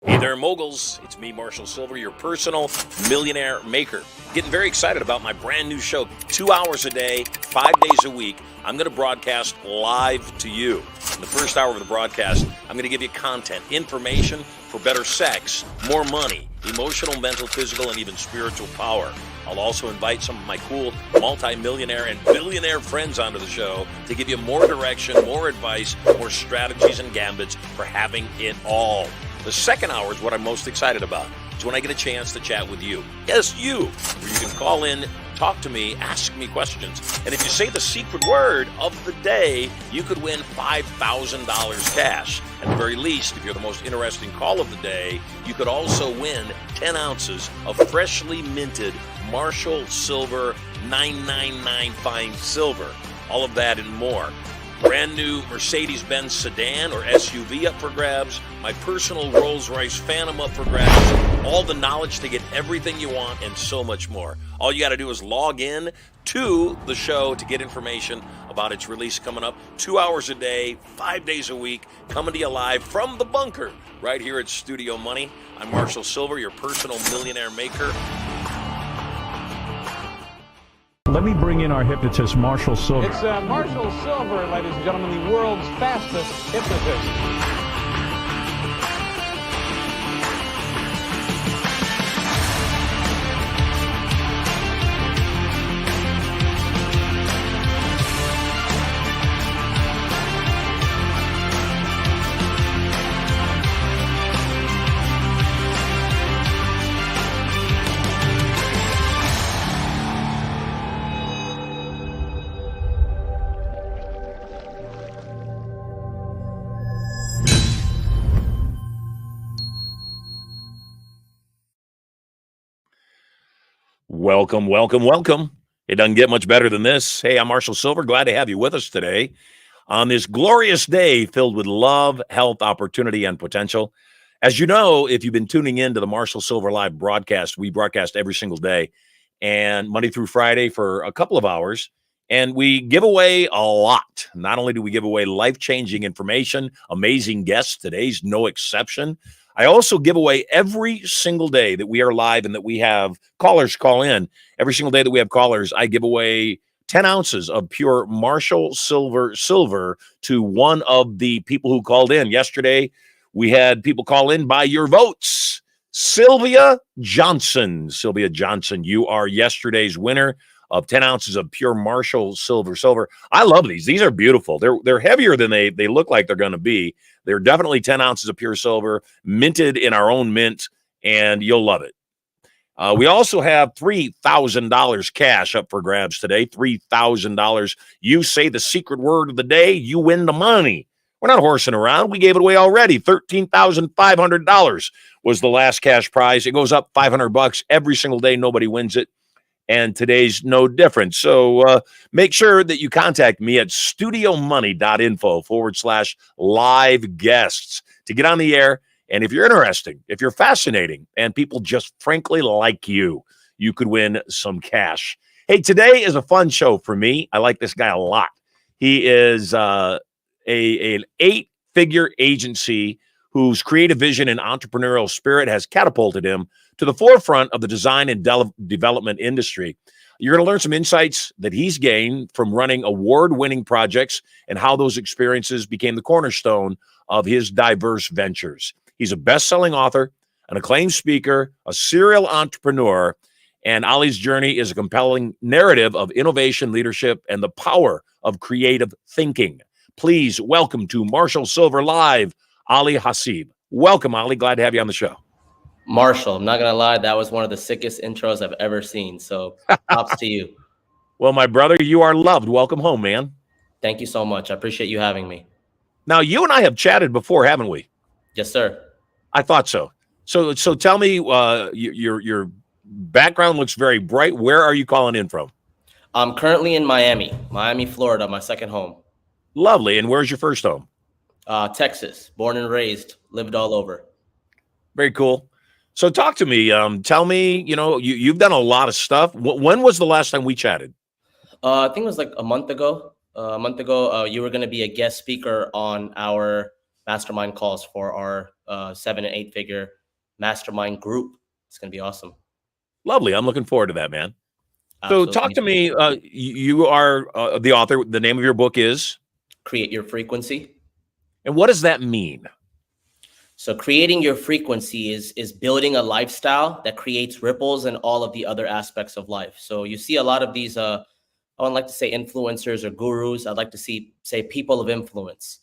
Hey there, moguls. It's me, Marshall Silver, your personal millionaire maker. Getting very excited about my brand new show. 2 hours a day, 5 days a week. I'm going to broadcast live to you. In the first hour of the broadcast, I'm going to give you content, information for better sex, more money, emotional, mental, physical, and even spiritual power. I'll also invite some of my cool multi-millionaire and billionaire friends onto the show to give you more direction, more advice, more strategies and gambits for having it all. The second hour is what I'm most excited about. It's when I get a chance to chat with you. Yes, you. Where you can call in, talk to me, ask me questions. And if you say the secret word of the day, you could win $5,000 cash. At the very least, if you're the most interesting call of the day, you could also win 10 ounces of freshly minted Marshall Silver 999 Fine Silver. All of that and more. Brand new Mercedes-Benz sedan or SUV up for grabs. My personal Rolls-Royce Phantom up for grabs. All the knowledge to get everything you want and so much more. All you got to do is log in to the show to get information about its release coming up. 2 hours a day, 5 days a week, coming to you live from the bunker right here at Studio Money. I'm Marshall Silver, your personal millionaire maker. Let me bring in our hypnotist, Marshall Silver. It's Marshall Silver, ladies and gentlemen, the world's fastest hypnotist. Welcome, welcome, welcome. It doesn't get much better than this. Hey, I'm Marshall Silver. Glad to have you with us today on this glorious day filled with love, health, opportunity, and potential. As you know, if you've been tuning in to the Marshall Silver Live broadcast, we broadcast every single day and Monday through Friday for a couple of hours. And we give away a lot. Not only do we give away life-changing information, amazing guests, today's no exception. I also give away every single day that we are live and that we have callers call in. Every single day that we have callers, I give away 10 ounces of pure Marshall silver to one of the people who called in. Yesterday, we had people call in by your votes. Sylvia Johnson. Sylvia Johnson, you are yesterday's winner of 10 ounces of pure Marshall silver. I love these. These are beautiful. They're heavier than they look like they're going to be. They're definitely 10 ounces of pure silver, minted in our own mint, and you'll love it. We also have $3,000 cash up for grabs today, $3,000. You say the secret word of the day, you win the money. We're not horsing around. We gave it away already. $13,500 was the last cash prize. It goes up $500 every single day. Nobody wins it. And today's no different. So make sure that you contact me at studiomoney.info/live guests to get on the air. And if you're interesting, if you're fascinating, and people just frankly like you, you could win some cash. Hey, today is a fun show for me. I like this guy a lot. He is an 8-figure agency whose creative vision and entrepreneurial spirit has catapulted him to the forefront of the design and development industry. You're going to learn some insights that he's gained from running award-winning projects and how those experiences became the cornerstone of his diverse ventures. He's a best-selling author, an acclaimed speaker, a serial entrepreneur, and Ali's journey is a compelling narrative of innovation, leadership, and the power of creative thinking. Please welcome to Marshall Silver Live, Ali Haseeb. Welcome, Ali. Glad to have you on the show. Marshall, I'm not going to lie, that was one of the sickest intros I've ever seen. So props to you. Well, my brother, you are loved. Welcome home, man. Thank you so much. I appreciate you having me. Now, you and I have chatted before, haven't we? Yes, sir. I thought so. So tell me, your background looks very bright. Where are you calling in from? I'm currently in Miami, Florida, my second home. Lovely. And where's your first home? Texas, born and raised, lived all over. Very cool. So talk to me. Tell me, you've done a lot of stuff. When was the last time we chatted? I think it was like a month ago. You were going to be a guest speaker on our mastermind calls for our 7 and 8 figure mastermind group. It's going to be awesome. Lovely. I'm looking forward to that, man. So Absolutely. talk to me. You are the author. The name of your book is? Create Your Frequency. And what does that mean? So creating your frequency is building a lifestyle that creates ripples in all of the other aspects of life. So you see a lot of these, I don't like to say influencers or gurus. I'd like to say people of influence.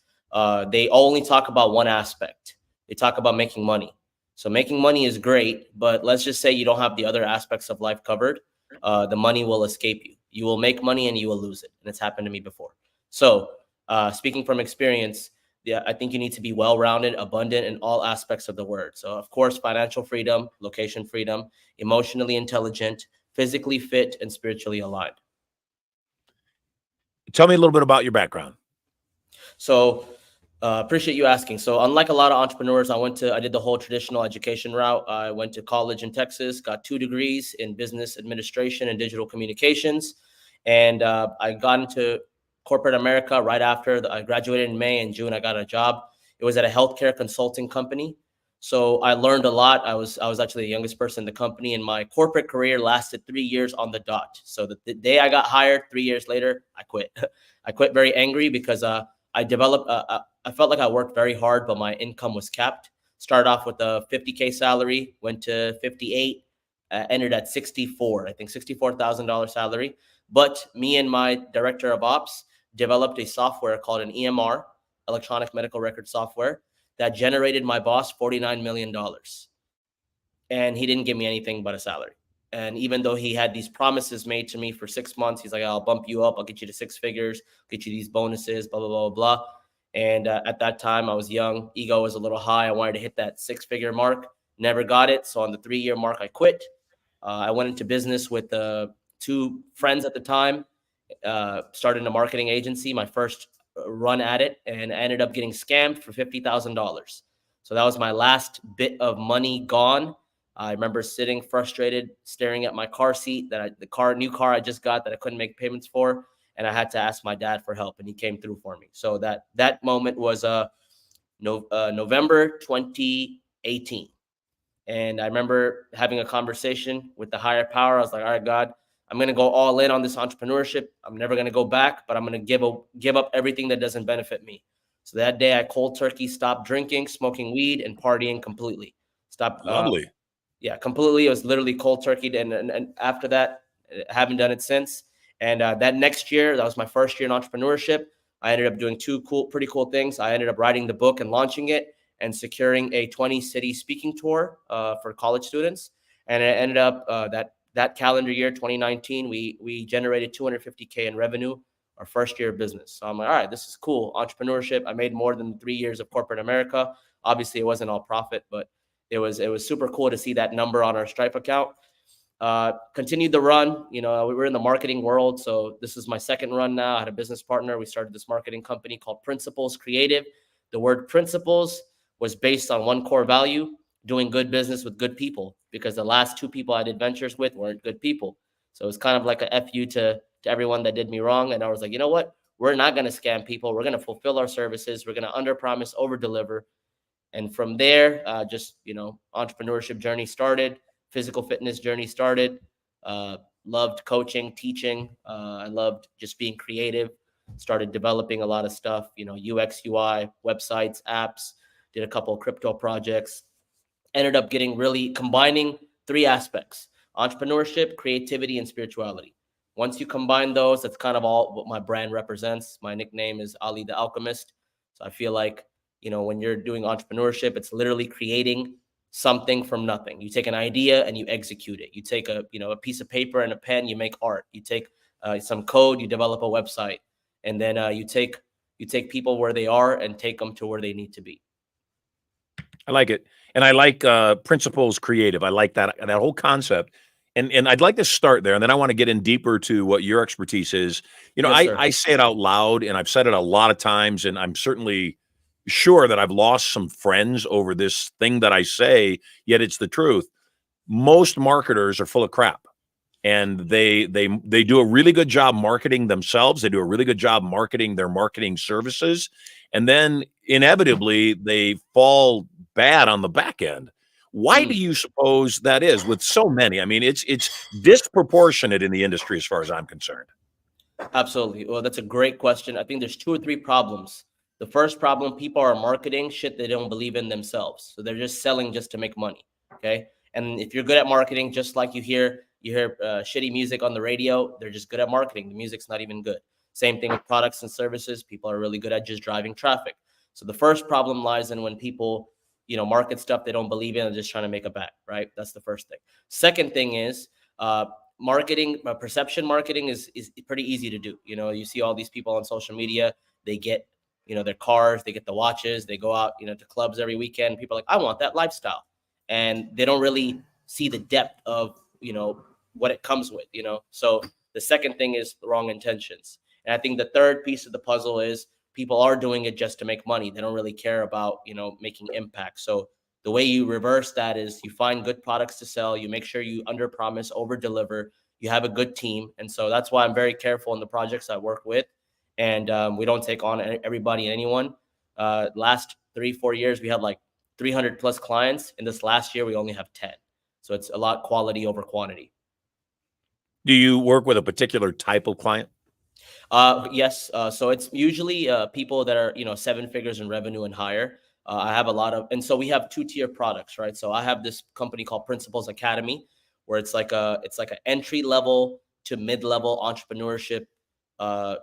They only talk about one aspect. They talk about making money. So making money is great, but let's just say you don't have the other aspects of life covered. The money will escape you. You will make money and you will lose it. And it's happened to me before. So speaking from experience, yeah, I think you need to be well-rounded, abundant in all aspects of the word. So of course, financial freedom, location freedom, emotionally intelligent, physically fit, and spiritually aligned. Tell me a little bit about your background. So appreciate you asking. So unlike a lot of entrepreneurs, I did the whole traditional education route. I went to college in Texas, got 2 degrees in business administration and digital communications. And I got into corporate America right after I graduated in May. In June, I got a job. It was at a healthcare consulting company. So I learned a lot. I was actually the youngest person in the company, and my corporate career lasted 3 years on the dot. So the day I got hired, 3 years later, I quit. I quit very angry because I developed, I felt like I worked very hard, but my income was capped. Started off with a 50K salary, went to 58, ended at 64, I think $64,000 salary. But me and my director of ops developed a software called an EMR, electronic medical record software, that generated my boss $49 million. And he didn't give me anything but a salary. And even though he had these promises made to me for 6 months, he's like, I'll bump you up. I'll get you to 6 figures, get you these bonuses, blah, blah, blah, blah. And at that time, I was young. Ego was a little high. I wanted to hit that 6-figure mark. Never got it. So on the 3-year mark, I quit. I went into business with 2 friends at the time, started a marketing agency, my first run at it, and I ended up getting scammed for $50,000. So that was my last bit of money gone. I remember sitting frustrated, staring at my car seat new car I just got that I couldn't make payments for. And I had to ask my dad for help, and he came through for me. So that moment was November 2018. And I remember having a conversation with the higher power. I was like, all right, God, I'm going to go all in on this entrepreneurship. I'm never going to go back, but I'm going to give up everything that doesn't benefit me. So that day I cold turkey stopped drinking, smoking weed, and partying completely. Stopped. Lovely. Yeah, completely. It was literally cold turkey. And after that, I haven't done it since. And that next year, that was my first year in entrepreneurship. I ended up doing 2 pretty cool things. I ended up writing the book and launching it and securing a 20-city speaking tour for college students. And it ended up that calendar year, 2019, we generated $250K in revenue our first year of business. So I'm like, all right, this is cool. Entrepreneurship. I made more than 3 years of corporate America. Obviously, it wasn't all profit, but it was super cool to see that number on our Stripe account. Continued the run. We were in the marketing world. So this is my second run now. I had a business partner. We started this marketing company called Principles Creative. The word principles was based on one core value: doing good business with good people, because the last 2 people I did ventures with weren't good people. So it's kind of like a FU to everyone that did me wrong. And I was like, you know what? We're not going to scam people. We're going to fulfill our services. We're going to under promise, over deliver. And from there, entrepreneurship journey started, physical fitness journey started, loved coaching, teaching. I loved just being creative, started developing a lot of stuff, UX, UI, websites, apps, did a couple of crypto projects, ended up really combining 3 aspects: entrepreneurship, creativity, and spirituality. Once you combine those, that's kind of all what my brand represents. My nickname is Ali the Alchemist. So I feel like, when you're doing entrepreneurship, it's literally creating something from nothing. You take an idea and you execute it. You take a piece of paper and a pen, you make art. You take some code, you develop a website, and then you take people where they are and take them to where they need to be. I like it. And I like Principles Creative. I like that whole concept. And I'd like to start there, and then I want to get in deeper to what your expertise is. Yes, sir. I say it out loud, and I've said it a lot of times, and I'm certainly sure that I've lost some friends over this thing that I say, yet it's the truth. Most marketers are full of crap. and they do a really good job marketing themselves. They do a really good job marketing their marketing services, and then inevitably they fall bad on the back end. Why do Mm, you suppose that is with so many? I mean, it's disproportionate in the industry as far as I'm concerned. absolutely. Well, that's a great question. I think there's two or three problems. The first problem, people are marketing shit they don't believe in themselves. So they're just selling just to make money. Okay. And if you're good at marketing, just like you hear shitty music on the radio, they're just good at marketing. The music's not even good. Same thing with products and services. People are really good at just driving traffic. So the first problem lies in when people, market stuff they don't believe in and just trying to make a bet, right? That's the first thing. Second thing is, marketing, perception marketing is pretty easy to do. You see all these people on social media, they get, their cars, they get the watches, they go out, to clubs every weekend. People are like, I want that lifestyle. And they don't really see the depth of, what it comes with, So the second thing is the wrong intentions. And I think the third piece of the puzzle is people are doing it just to make money. They don't really care about, making impact. So the way you reverse that is you find good products to sell, you make sure you under promise, over deliver, you have a good team. And so that's why I'm very careful in the projects I work with. And we don't take on everybody and anyone. Last 3-4 years, we had like 300 plus clients. In this last year, we only have 10. So it's a lot quality over quantity. Do you work with a particular type of client? Yes. So it's usually people that are, 7 figures in revenue and higher. I have a lot of, and so we have 2-tier products, right? So I have this company called Principles Academy, where it's like an entry level to mid level entrepreneurship uh,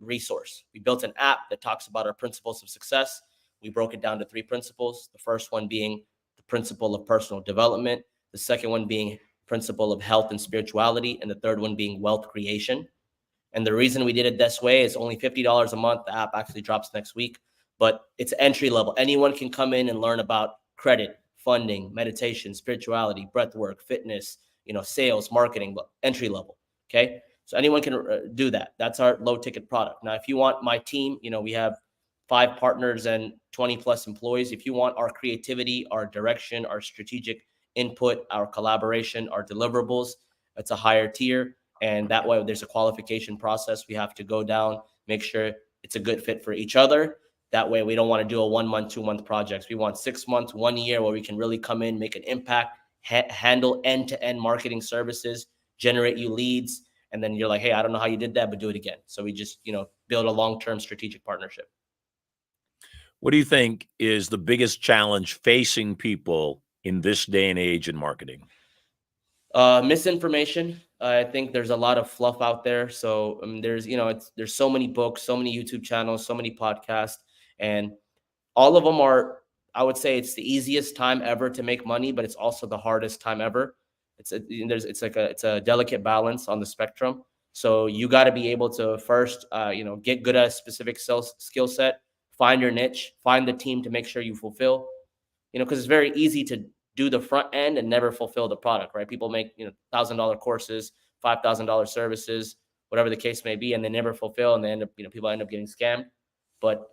resource. We built an app that talks about our principles of success. We broke it down to 3 principles. The first one being the principle of personal development. The second one being principle of health and spirituality, and the third one being wealth creation. And the reason we did it this way is only $50 a month. The app actually drops next week, but it's entry level. Anyone can come in and learn about credit, funding, meditation, spirituality, breath work, fitness, sales, marketing, but entry level. Okay. So anyone can do that. That's our low ticket product. Now, if you want my team, we have 5 partners and 20 plus employees. If you want our creativity, our direction, our strategic input, our collaboration, our deliverables, it's a higher tier. And that way there's a qualification process we have to go down, make sure it's a good fit for each other. That way we don't want to do a 1 month, 2 month projects. We want 6 months, 1 year where we can really come in, make an impact, handle end-to-end marketing services, generate you leads. And then you're like, hey, I don't know how you did that, but do it again. So we just, build a long-term strategic partnership. What do you think is the biggest challenge facing people in this day and age in marketing? Misinformation. I think there's a lot of fluff out there. So there's so many books, so many YouTube channels, so many podcasts, and all of them are. I would say it's the easiest time ever to make money, but it's also the hardest time ever. It's a delicate balance on the spectrum. So you got to be able to first, get good at a specific skill set, find your niche, find the team to make sure you fulfill. Because it's very easy to do the front end and never fulfill the product, right? People make, $1,000 courses, $5,000 services, whatever the case may be, and they never fulfill, and they end up, people end up getting scammed. But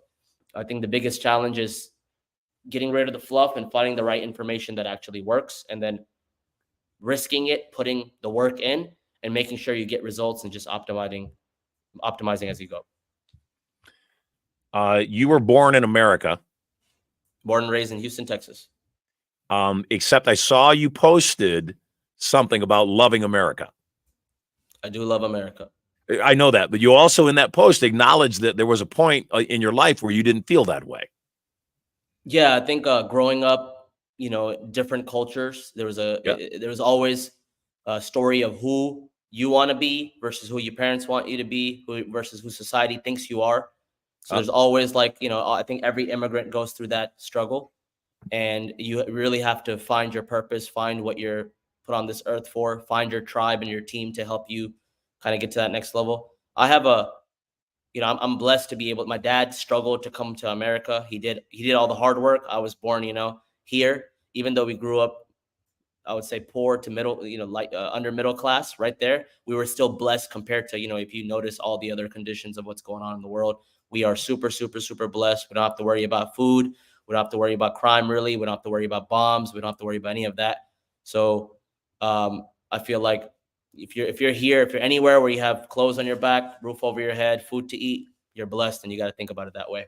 I think the biggest challenge is getting rid of the fluff and finding the right information that actually works, and then risking it, putting the work in, and making sure you get results and just optimizing as you go. You were born in America. Born and raised in Houston, Texas. Except I saw you posted something about loving America. I do love America. I know that, but you also in that post acknowledged that there was a point in your life where you didn't feel that way. Yeah, I think growing up, different cultures, there was always a story of who you want to be versus who your parents want you to be, versus who society thinks you are. So there's always I think every immigrant goes through that struggle. And you really have to find your purpose, find what you're put on this earth for, find your tribe and your team to help you kind of get to that next level. I have I'm blessed to be able. My dad struggled to come to America. He did all the hard work. I was born, here, even though we grew up, I would say poor to middle, under middle class right there. We were still blessed compared to, if you notice all the other conditions of what's going on in the world, we are super, super, super blessed. We don't have to worry about food. We don't have to worry about crime, really. We don't have to worry about bombs. We don't have to worry about any of that. So I feel like if you're here, if you're anywhere where you have clothes on your back, roof over your head, food to eat, you're blessed, and you got to think about it that way.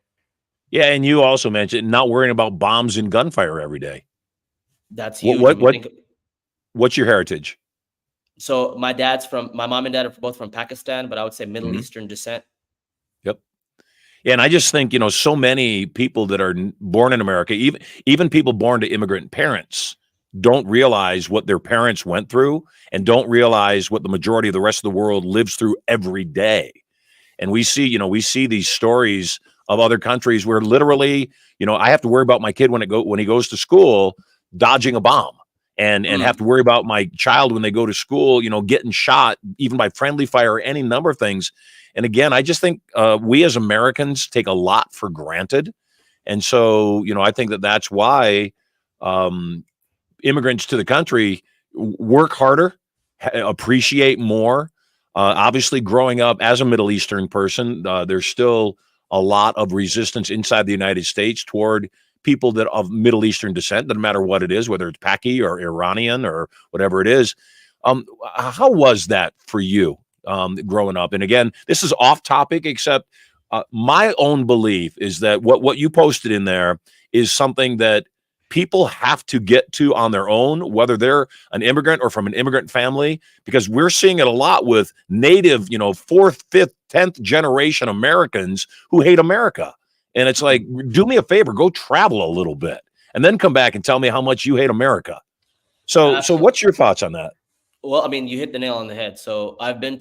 Yeah, and you also mentioned not worrying about bombs and gunfire every day. That's What huge. I what mean, what what's your heritage? so my mom and dad are both from Pakistan, but I would say Middle Mhm. Eastern descent. Yep. Yeah, and I just think, so many people that are born in America, even people born to immigrant parents, don't realize what their parents went through and don't realize what the majority of the rest of the world lives through every day. And we see these stories of other countries where literally, I have to worry about my kid when he goes to school dodging a bomb, and have Mm. to worry about my child when they go to school, getting shot even by friendly fire or any number of things. And again, I just think we as Americans take a lot for granted, and so I think that's why um, immigrants to the country work harder, appreciate more. Obviously, growing up as a Middle Eastern person, there's still a lot of resistance inside the United States toward people that of Middle Eastern descent, no matter what it is, whether it's Paki or Iranian or whatever it is. How was that for you growing up? And again, this is off topic, except my own belief is that what you posted in there is something that people have to get to on their own, whether they're an immigrant or from an immigrant family, because we're seeing it a lot with native, fourth, fifth, 10th generation Americans who hate America. And it's like, do me a favor, go travel a little bit and then come back and tell me how much you hate America. So Absolutely. what's your thoughts on that? Well, I mean, you hit the nail on the head. So I've been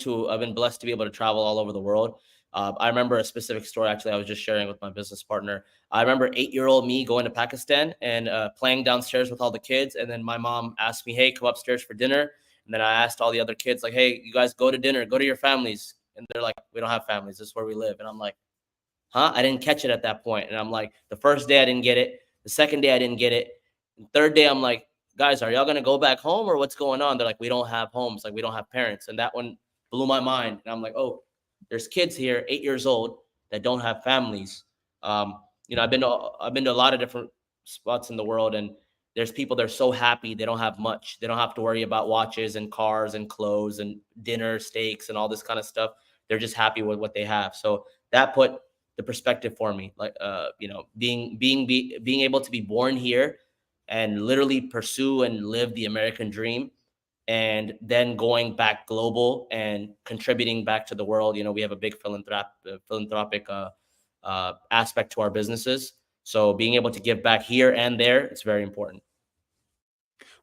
blessed to be able to travel all over the world. I remember a specific story, actually, I was just sharing with my business partner. I remember 8-year-old me going to Pakistan and playing downstairs with all the kids. And then my mom asked me, hey, come upstairs for dinner. And then I asked all the other kids, like, hey, you guys go to dinner, go to your families. And they're like, we don't have families. This is where we live. And I'm like, huh? I didn't catch it at that point. And I'm like, the first day I didn't get it. The second day I didn't get it. The third day I'm like, guys, are y'all gonna go back home or what's going on? They're like, we don't have homes, like we don't have parents. And that one blew my mind. And I'm like, oh, there's kids here, 8 years old, that don't have families. I've been to a lot of different spots in the world, and there's people that are so happy they don't have much. They don't have to worry about watches and cars and clothes and dinner, steaks, and all this kind of stuff. They're just happy with what they have. So that put the perspective for me, like being able to be born here and literally pursue and live the American dream, and then going back global and contributing back to the world. We have a big philanthropic aspect to our businesses. So being able to give back here and there, it's very important.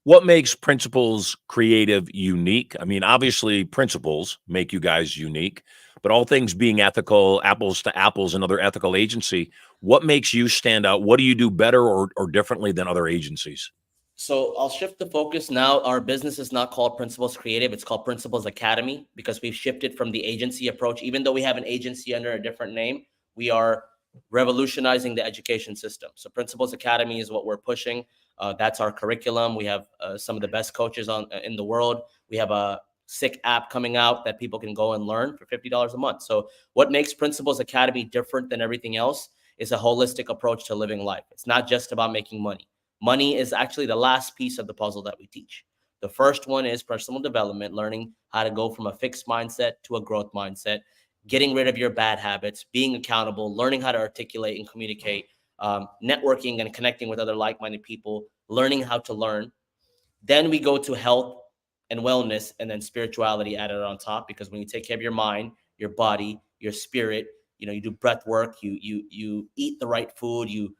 What makes Principles Creative unique? I mean, obviously, principles make you guys unique, but all things being ethical, apples to apples, another ethical agency, what makes you stand out? What do you do better or differently than other agencies? So I'll shift the focus now. Our business is not called Principles Creative. It's called Principles Academy, because we've shifted from the agency approach. Even though we have an agency under a different name, we are revolutionizing the education system. So Principles Academy is what we're pushing. That's our curriculum. We have some of the best coaches in the world. We have a sick app coming out that people can go and learn for $50 a month. So what makes Principles Academy different than everything else is a holistic approach to living life. It's not just about making money. Money is actually the last piece of the puzzle that we teach. The first one is personal development, learning how to go from a fixed mindset to a growth mindset, getting rid of your bad habits, being accountable, learning how to articulate and communicate, networking and connecting with other like-minded people, learning how to learn. Then we go to health and wellness, and then spirituality added on top, because when you take care of your mind, your body, your spirit, you do breath work, you eat the right food, you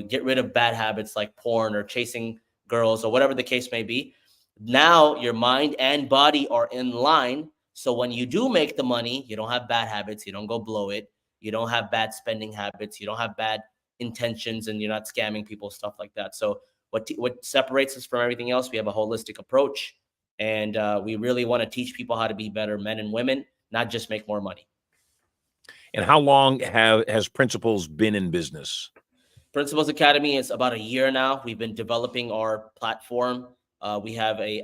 get rid of bad habits like porn or chasing girls or whatever the case may be. Now your mind and body are in line. So when you do make the money, you don't have bad habits, you don't go blow it, you don't have bad spending habits, you don't have bad intentions, and you're not scamming people, stuff like that. So what separates us from everything else, we have a holistic approach, and we really want to teach people how to be better men and women, not just make more money. And how long has Principles been in business? Principles Academy is about a year now. We've been developing our platform. We have a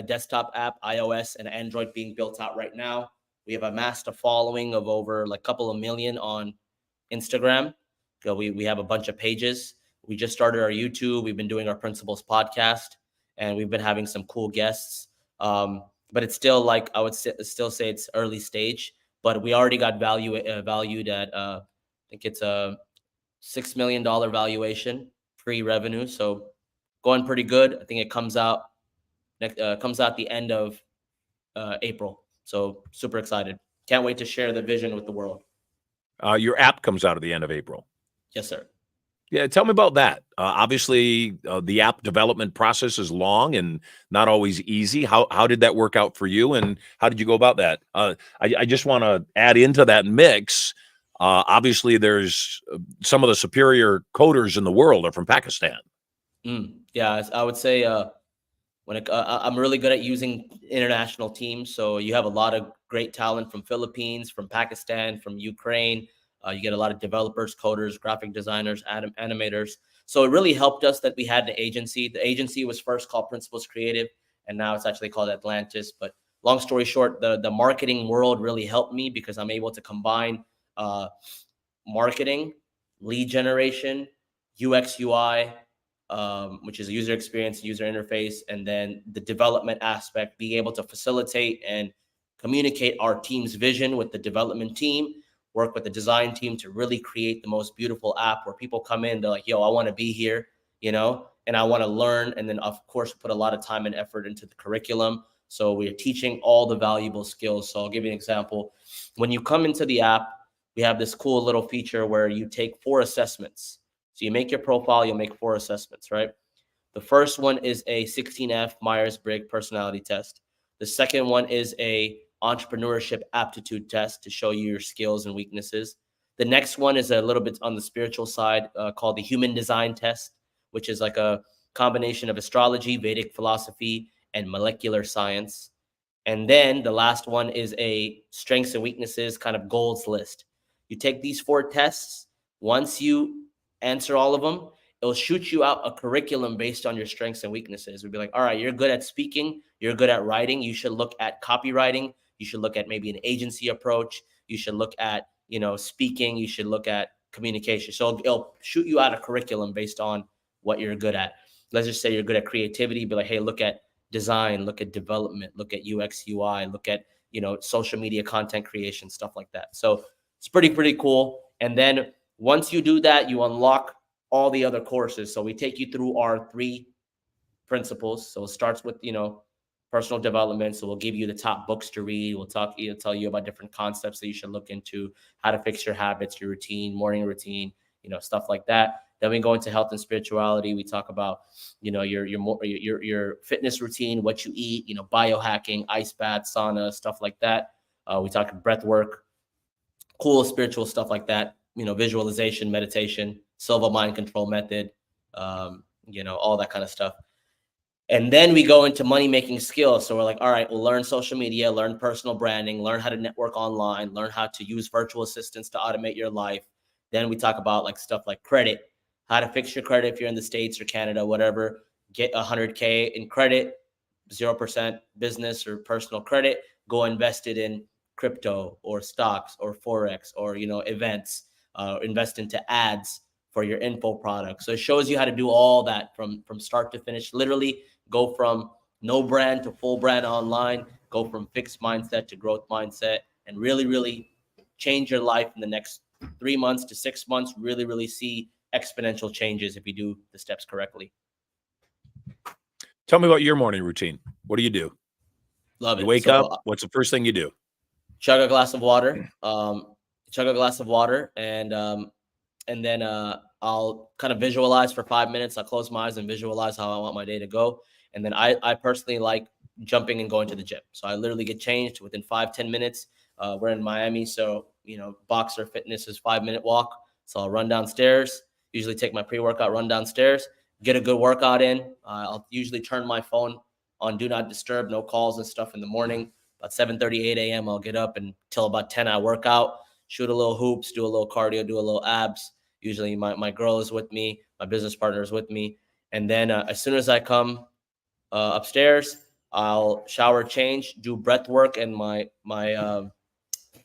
desktop app, iOS and Android, being built out right now. We have amassed a following of over like a couple of million on Instagram. We have a bunch of pages. We just started our YouTube. We've been doing our Principles podcast, and we've been having some cool guests. but it's still like I would still say it's early stage. But we already got valued at I think it's a $6 million valuation pre-revenue, so going pretty good. I think it comes out the end of April. So super excited. Can't wait to share the vision with the world. Your app comes out at the end of April. Yes, sir. Yeah, tell me about that. Obviously, the app development process is long and not always easy. How did that work out for you, and how did you go about that? I just want to add into that mix. Obviously, there's some of the superior coders in the world are from Pakistan. Yeah, I would say I'm really good at using international teams. So you have a lot of great talent from Philippines, from Pakistan, from Ukraine. You get a lot of developers, coders, graphic designers, animators. So it really helped us that we had the agency. The agency was first called Principles Creative, and now it's actually called Atlantis. But long story short, the marketing world really helped me because I'm able to combine marketing, lead generation, UX, UI, which is user experience, user interface, and then the development aspect, being able to facilitate and communicate our team's vision with the development team, work with the design team to really create the most beautiful app where people come in, they're like, yo, I want to be here, and I want to learn. And then, of course, put a lot of time and effort into the curriculum. So we're teaching all the valuable skills. So I'll give you an example. When you come into the app, we have this cool little feature where you take 4 assessments. So you make your profile, you'll make 4 assessments, right? The first one is a 16F Myers-Briggs personality test. The second one is a entrepreneurship aptitude test to show you your skills and weaknesses. The next one is a little bit on the spiritual side called the human design test, which is like a combination of astrology, Vedic philosophy, and molecular science. And then the last one is a strengths and weaknesses kind of goals list. You take these 4 tests. Once you answer all of them, it'll shoot you out a curriculum based on your strengths and weaknesses. We'd be like, all right, you're good at speaking, you're good at writing, you should look at copywriting, you should look at maybe an agency approach, you should look at, speaking, you should look at communication. So it'll shoot you out a curriculum based on what you're good at. Let's just say you're good at creativity, be like, hey, look at design, look at development, look at UX, UI, look at, social media content creation, stuff like that. So it's pretty cool. And then once you do that, you unlock all the other courses. So we take you through our 3 principles. So it starts with, personal development. So we'll give you the top books to read. We'll tell you about different concepts that you should look into, how to fix your habits, your routine, morning routine, stuff like that. Then we go into health and spirituality. We talk about, your fitness routine, what you eat, biohacking, ice bath, sauna, stuff like that. We talk breath work, cool spiritual stuff like that. Visualization, meditation, Silva mind control method, all that kind of stuff. And then we go into money-making skills. So we're like, all right, we'll learn social media, learn personal branding, learn how to network online, learn how to use virtual assistants to automate your life. Then we talk about stuff like credit, how to fix your credit if you're in the States or Canada, whatever, get 100K in credit, 0% business or personal credit, go invest it in crypto or stocks or Forex or, events, invest into ads for your info products. So it shows you how to do all that from start to finish, literally go from no brand to full brand online, go from fixed mindset to growth mindset, and really change your life in the next 3 months to 6 months, really see exponential changes if you do the steps correctly. Tell me about your morning routine. What do you do? Love it. You wake up, what's the first thing you do? Chug a glass of water, and then I'll kind of visualize for 5 minutes. I'll close my eyes and visualize how I want my day to go. And then I personally like jumping and going to the gym. So I literally get changed within 5-10 minutes. We're in Miami, so, Boxer Fitness is 5-minute walk. So I'll run downstairs, usually take my pre-workout, run downstairs, get a good workout in. I'll usually turn my phone on Do Not Disturb, no calls and stuff in the morning. About 7:30, 8 a.m., I'll get up and till about 10, I work out, shoot a little hoops, do a little cardio, do a little abs. Usually my girl is with me, my business partner is with me. And then as soon as I come upstairs, I'll shower, change, do breath work and my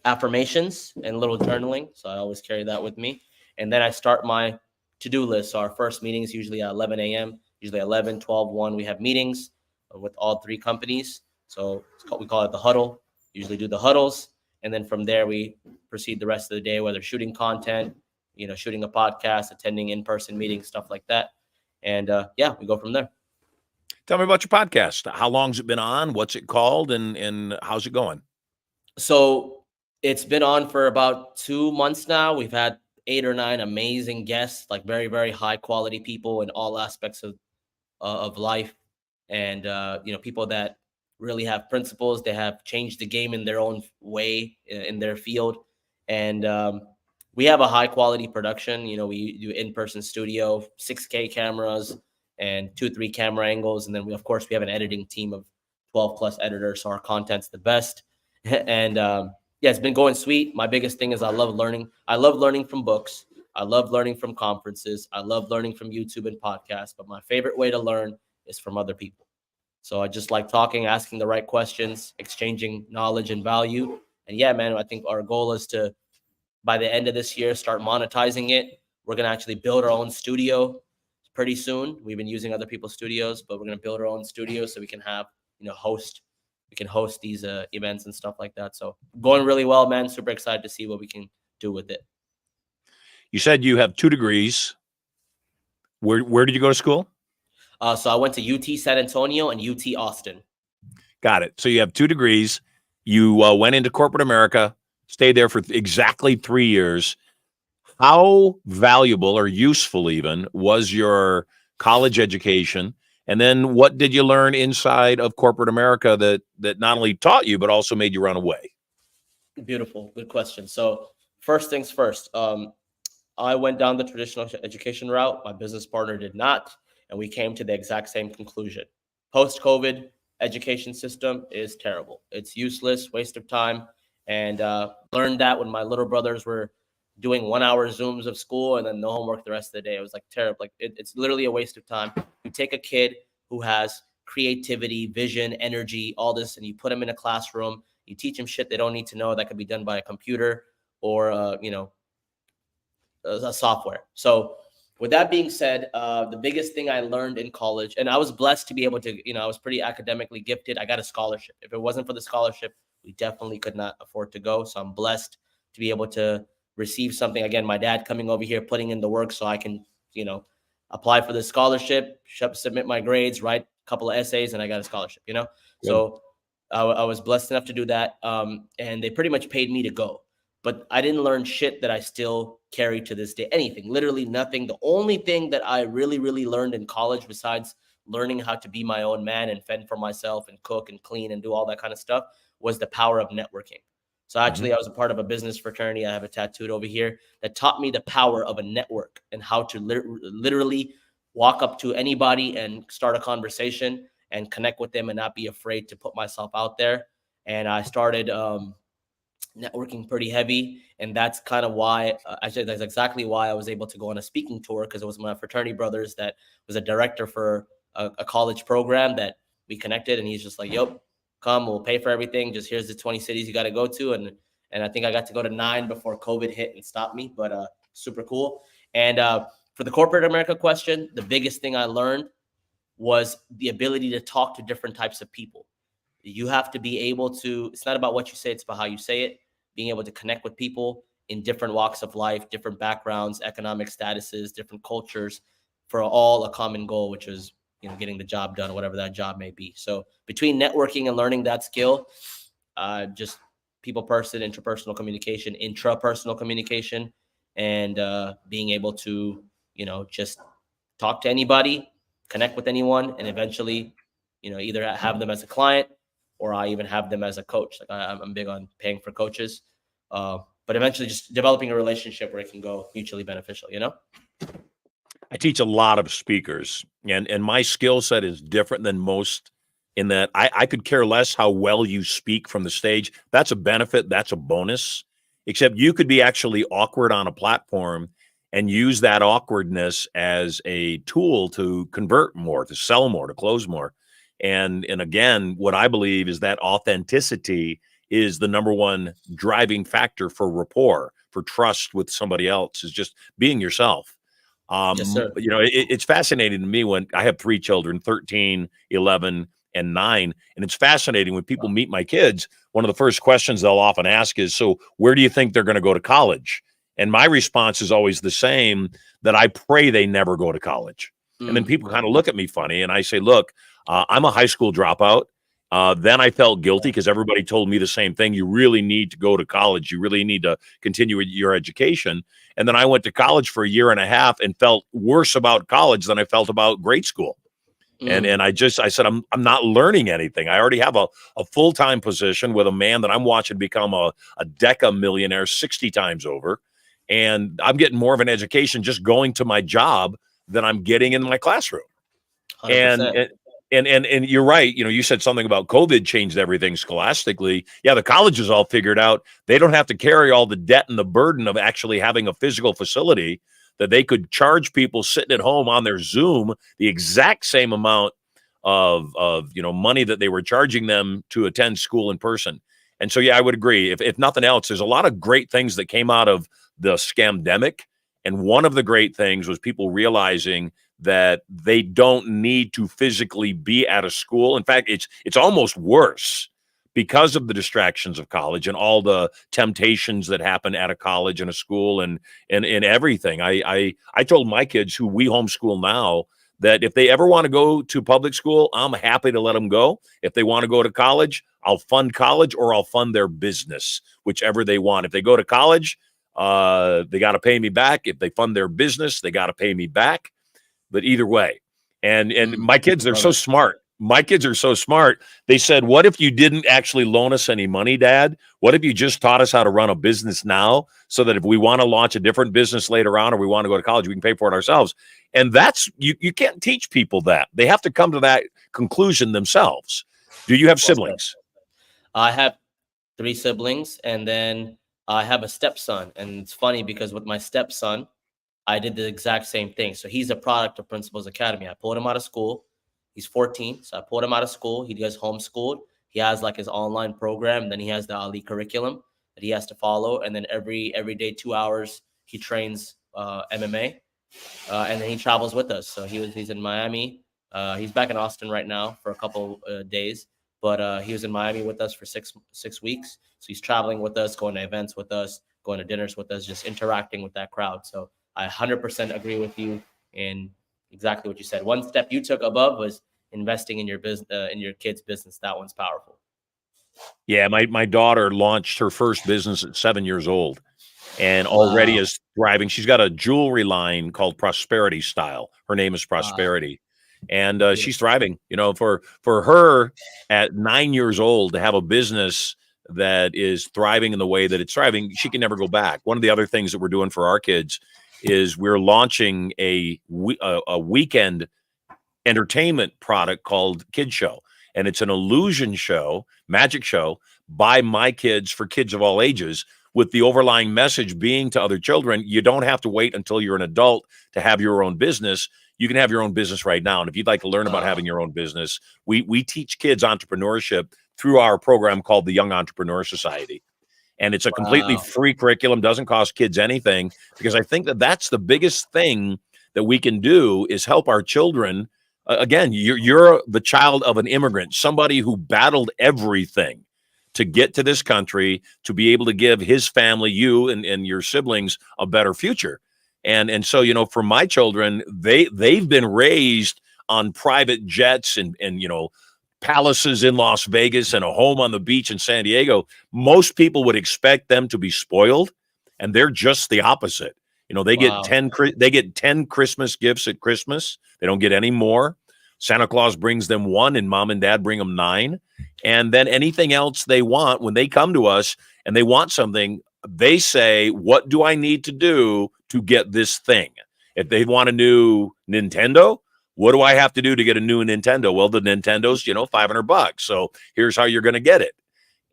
affirmations and a little journaling. So I always carry that with me. And then I start my to-do list. So our first meeting is usually at 11 a.m., usually 11, 12, 1. We have meetings with all 3 companies. So we call it the huddle. Usually do the huddles. And then from there, we proceed the rest of the day, whether shooting content, shooting a podcast, attending in-person meetings, stuff like that. And yeah, we go from there. Tell me about your podcast. How long's it been on? What's it called? And how's it going? So it's been on for about 2 months now. We've had 8 or 9 amazing guests, like very, very high quality people in all aspects of life. And, people that really have principles. They have changed the game in their own way in their field. And we have a high quality production. We do in-person studio, 6K cameras and 2-3 camera angles. And then we have an editing team of 12 plus editors. So our content's the best. And yeah, it's been going sweet. My biggest thing is I love learning. I love learning from books. I love learning from conferences. I love learning from YouTube and podcasts. But my favorite way to learn is from other people. So I just like talking, asking the right questions, exchanging knowledge and value. And yeah, man, I think our goal is to, by the end of this year, start monetizing it. We're going to actually build our own studio pretty soon. We've been using other people's studios, but we're going to build our own studio so we can have, host these events and stuff like that. So going really well, man. Super excited to see what we can do with it. You said you have 2 degrees. Where did you go to school? So I went to UT San Antonio and UT Austin. Got it. So you have 2 degrees. You went into corporate America, stayed there for exactly 3 years. How valuable or useful even was your college education? And then what did you learn inside of corporate America that not only taught you, but also made you run away? Beautiful. Good question. So first things first, I went down the traditional education route. My business partner did not. And we came to the exact same conclusion. Post-COVID, education system is terrible. It's useless, waste of time. And learned that when my little brothers were doing 1-hour Zooms of school and then no homework the rest of the day. It was like terrible. Like it's literally a waste of time. You take a kid who has creativity, vision, energy, all this, and you put them in a classroom. You teach them shit they don't need to know that could be done by a computer or, a software. So with that being said, the biggest thing I learned in college, and I was blessed to be able to, I was pretty academically gifted. I got a scholarship. If it wasn't for the scholarship, we definitely could not afford to go. So I'm blessed to be able to receive something. Again, my dad coming over here, putting in the work so I can, apply for the scholarship, submit my grades, write a couple of essays, and I got a scholarship, Yeah. So I was blessed enough to do that. And they pretty much paid me to go. But I didn't learn shit that I still carry to this day. Anything, literally nothing. The only thing that I really, really learned in college, besides learning how to be my own man and fend for myself and cook and clean and do all that kind of stuff, was the power of networking. So actually, I was a part of a business fraternity. I have it tattooed over here that taught me the power of a network and how to literally walk up to anybody and start a conversation and connect with them and not be afraid to put myself out there. And I started networking pretty heavy, and that's kind of why actually that's exactly why I was able to go on a speaking tour, because it was my fraternity brothers that was a director for a college program that we connected, and he's just like, "Yep, come, we'll pay for everything. Just here's the 20 cities you got to go to," and I think I got to go to 9 before COVID hit and stopped me, but super cool. And for the corporate America question, the biggest thing I learned was the ability to talk to different types of people. You have to be able to, it's not about what you say, it's about how you say it. Being able to connect with people in different walks of life, different backgrounds, economic statuses, different cultures, for all a common goal, which is, getting the job done, whatever that job may be. So between networking and learning that skill, just people person, interpersonal communication, intrapersonal communication, and being able to, just talk to anybody, connect with anyone, and eventually, either have them as a client or I even have them as a coach. Like I'm big on paying for coaches, but eventually just developing a relationship where it can go mutually beneficial, I teach a lot of speakers, and my skill set is different than most in that I could care less how well you speak from the stage. That's a benefit. That's a bonus. Except you could be actually awkward on a platform and use that awkwardness as a tool to convert more, to sell more, to close more. And again, what I believe is that authenticity is the number one driving factor for rapport, for trust with somebody else, is just being yourself. Yes, sir. It's fascinating to me when I have 3 children, 13, 11, and 9. And it's fascinating when people meet my kids, one of the first questions they'll often ask is, so where do you think they're going to go to college? And my response is always the same, that I pray they never go to college. And then people kind of look at me funny, and I say, look, I'm a high school dropout. Then I felt guilty because everybody told me the same thing. You really need to go to college. You really need to continue your education. And then I went to college for a year and a half and felt worse about college than I felt about grade school. And I said, I'm not learning anything. I already have a full-time position with a man that I'm watching become a deca millionaire 60 times over. And I'm getting more of an education just going to my job than I'm getting in my classroom. 100%. And you're right. You know, you said something about COVID changed everything scholastically. Yeah, the colleges all figured out they don't have to carry all the debt and the burden of actually having a physical facility, that they could charge people sitting at home on their Zoom the exact same amount of money that they were charging them to attend school in person. And so, yeah, I would agree. If nothing else, there's a lot of great things that came out of the scamdemic. And one of the great things was people realizing that they don't need to physically be at a school. In fact, it's almost worse because of the distractions of college and all the temptations that happen at a college and a school and everything. I told my kids, who we homeschool now, that if they ever want to go to public school, I'm happy to let them go. If they want to go to college, I'll fund college or I'll fund their business, whichever they want. If they go to college, they got to pay me back. If they fund their business, they got to pay me back. But either way, and my kids, they're so smart. My kids are so smart. They said, what if you didn't actually loan us any money, Dad? What if you just taught us how to run a business now, so that if we want to launch a different business later on, or we want to go to college, we can pay for it ourselves? And that's, you can't teach people that. They have to come to that conclusion themselves. Do you have siblings? I have 3 siblings, and then I have a stepson. And it's funny because with my stepson, I did the exact same thing. So he's a product of Principles Academy. I pulled him out of school. He's 14. So I pulled him out of school. He does homeschooled. He has like his online program. Then he has the Ali curriculum that he has to follow. And then every day, 2 hours, he trains MMA. And then he travels with us. So he's in Miami. He's back in Austin right now for a couple days. But he was in Miami with us for six weeks. So he's traveling with us, going to events with us, going to dinners with us, just interacting with that crowd. So I 100% agree with you in exactly what you said. One step you took above was investing in your business, in your kid's business. That one's powerful. Yeah, my daughter launched her first business at 7 years old, and already is thriving. She's got a jewelry line called Prosperity Style. Her name is Prosperity, and she's thriving. You know, for her at 9 years old to have a business that is thriving in the way that it's thriving, she can never go back. One of the other things that we're doing for our kids is we're launching a weekend entertainment product called Kid Show. And it's an illusion show, magic show by my kids for kids of all ages, with the overlying message being to other children, you don't have to wait until you're an adult to have your own business. You can have your own business right now. And if you'd like to learn about having your own business, we teach kids entrepreneurship through our program called the Young Entrepreneur Society. And it's a completely free curriculum, doesn't cost kids anything, because I think that that's the biggest thing that we can do is help our children. Again, you're the child of an immigrant, somebody who battled everything to get to this country, to be able to give his family, you and your siblings, a better future. And so, you know, for my children, they've been raised on private jets and palaces in Las Vegas and a home on the beach in San Diego. Most people would expect them to be spoiled, and they're just the opposite. You know, they get 10 Christmas gifts at Christmas. They don't get any more. Santa Claus brings them 1, and mom and dad bring them 9. And then anything else they want, when they come to us and they want something, they say, what do I need to do to get this thing? If they want a new Nintendo, what do I have to do to get a new Nintendo? Well, the Nintendo's, $500. So here's how you're going to get it.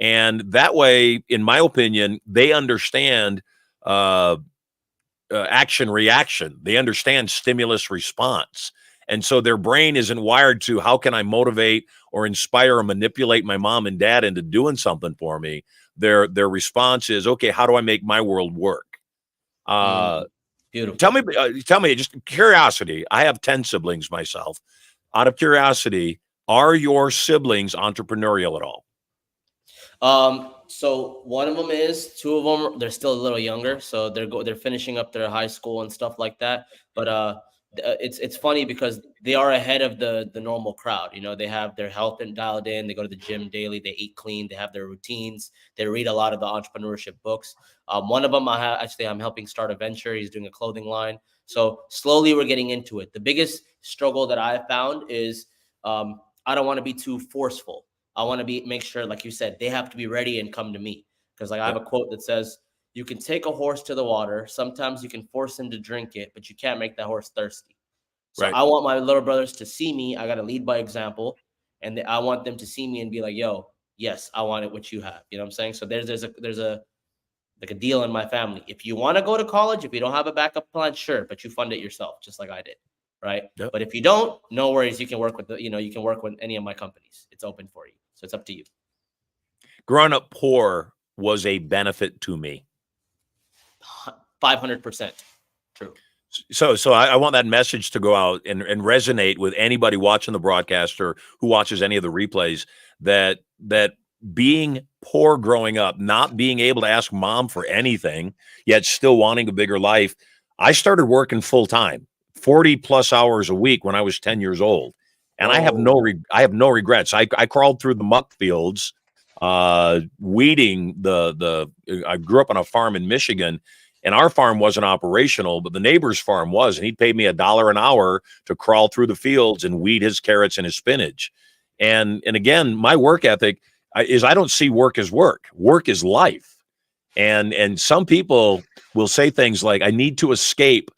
And that way, in my opinion, they understand action reaction. They understand stimulus response. And so their brain isn't wired to, how can I motivate or inspire or manipulate my mom and dad into doing something for me? Their response is, okay, how do I make my world work? Beautiful. Tell me, just curiosity. I have 10 siblings myself. Out of curiosity, Are your siblings entrepreneurial at all? So one of them is, two of them they're still a little younger, so they're finishing up their high school and stuff like that. But it's funny because they are ahead of the normal crowd. You know, they have their health and dialed in. They go to the gym daily. They eat clean. They have their routines. They read a lot of the entrepreneurship books. One of them I'm helping start a venture. He's doing a clothing line. So slowly we're getting into it. The biggest struggle that I found is I don't want to be too forceful. I want to make sure, like you said, they have to be ready and come to me. Because like I have a quote that says, you can take a horse to the water. Sometimes you can force him to drink it, but you can't make that horse thirsty. So Right. I want my little brothers to see me. I got to lead by example. And I want them to see me and be like, yo, yes, I want it, what you have. You know what I'm saying? So there's a like a deal in my family. If you want to go to college, if you don't have a backup plan, sure, but you fund it yourself, just like I did. Right. Yep. But if you don't, no worries. You can work with you can work with any of my companies. It's open for you. So it's up to you. Growing up poor was a benefit to me. 500% true. So I want that message to go out and resonate with anybody watching the broadcast or who watches any of the replays, that being poor growing up, not being able to ask mom for anything, yet still wanting a bigger life. I started working full time, 40 plus hours a week when I was 10 years old. And I have no regrets. I crawled through the muck fields, weeding I grew up on a farm in Michigan, and our farm wasn't operational, but the neighbor's farm was, and he paid me $1 an hour to crawl through the fields and weed his carrots and his spinach. And again, my work ethic is I don't see work as work. Work is life. And some people will say things like, I need to escape,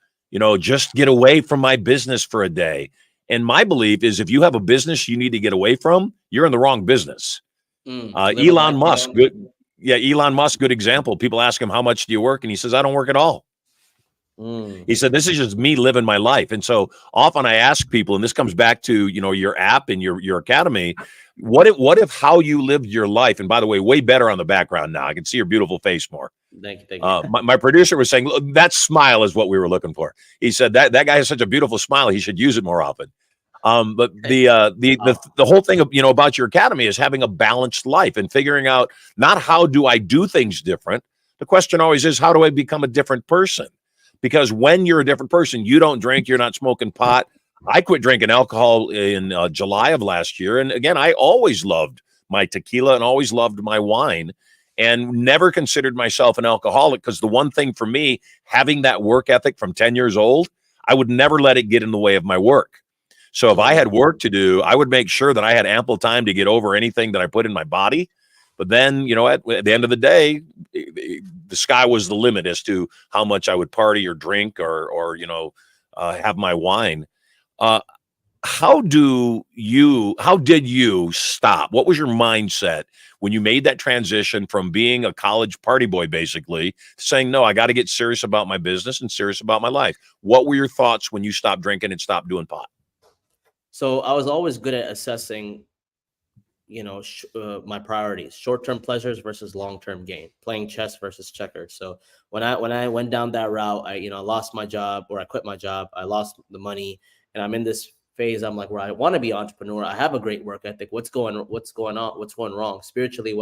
just get away from my business for a day. And my belief is if you have a business you need to get away from, you're in the wrong business. Elon Musk, Elon Musk, good example. People ask him, how much do you work? And he says, I don't work at all. He said, this is just me living my life. And so often I ask people, and this comes back to, your app and your academy. What if how you lived your life, and by the way, way better on the background now. I can see your beautiful face more. Thank you. My producer was saying, look, that smile is what we were looking for. He said that guy has such a beautiful smile. He should use it more often. But the whole thing of, about your academy is having a balanced life and figuring out not how do I do things different. The question always is, how do I become a different person? Because when you're a different person, you don't drink, you're not smoking pot. I quit drinking alcohol in July of last year. And again, I always loved my tequila and always loved my wine and never considered myself an alcoholic, because the one thing for me, having that work ethic from 10 years old, I would never let it get in the way of my work. So if I had work to do, I would make sure that I had ample time to get over anything that I put in my body. But then, at the end of the day, the sky was the limit as to how much I would party or drink or have my wine. How did you stop? What was your mindset when you made that transition from being a college party boy, basically, saying, no, I got to get serious about my business and serious about my life? What were your thoughts when you stopped drinking and stopped doing pot? So I was always good at assessing, my priorities, short-term pleasures versus long-term gain, playing chess versus checkers. So when I went down that route, I lost my job, or I quit my job. I lost the money, and I'm in this phase. I'm like, where I want to be an entrepreneur. I have a great work ethic. What's going on? What's going wrong spiritually?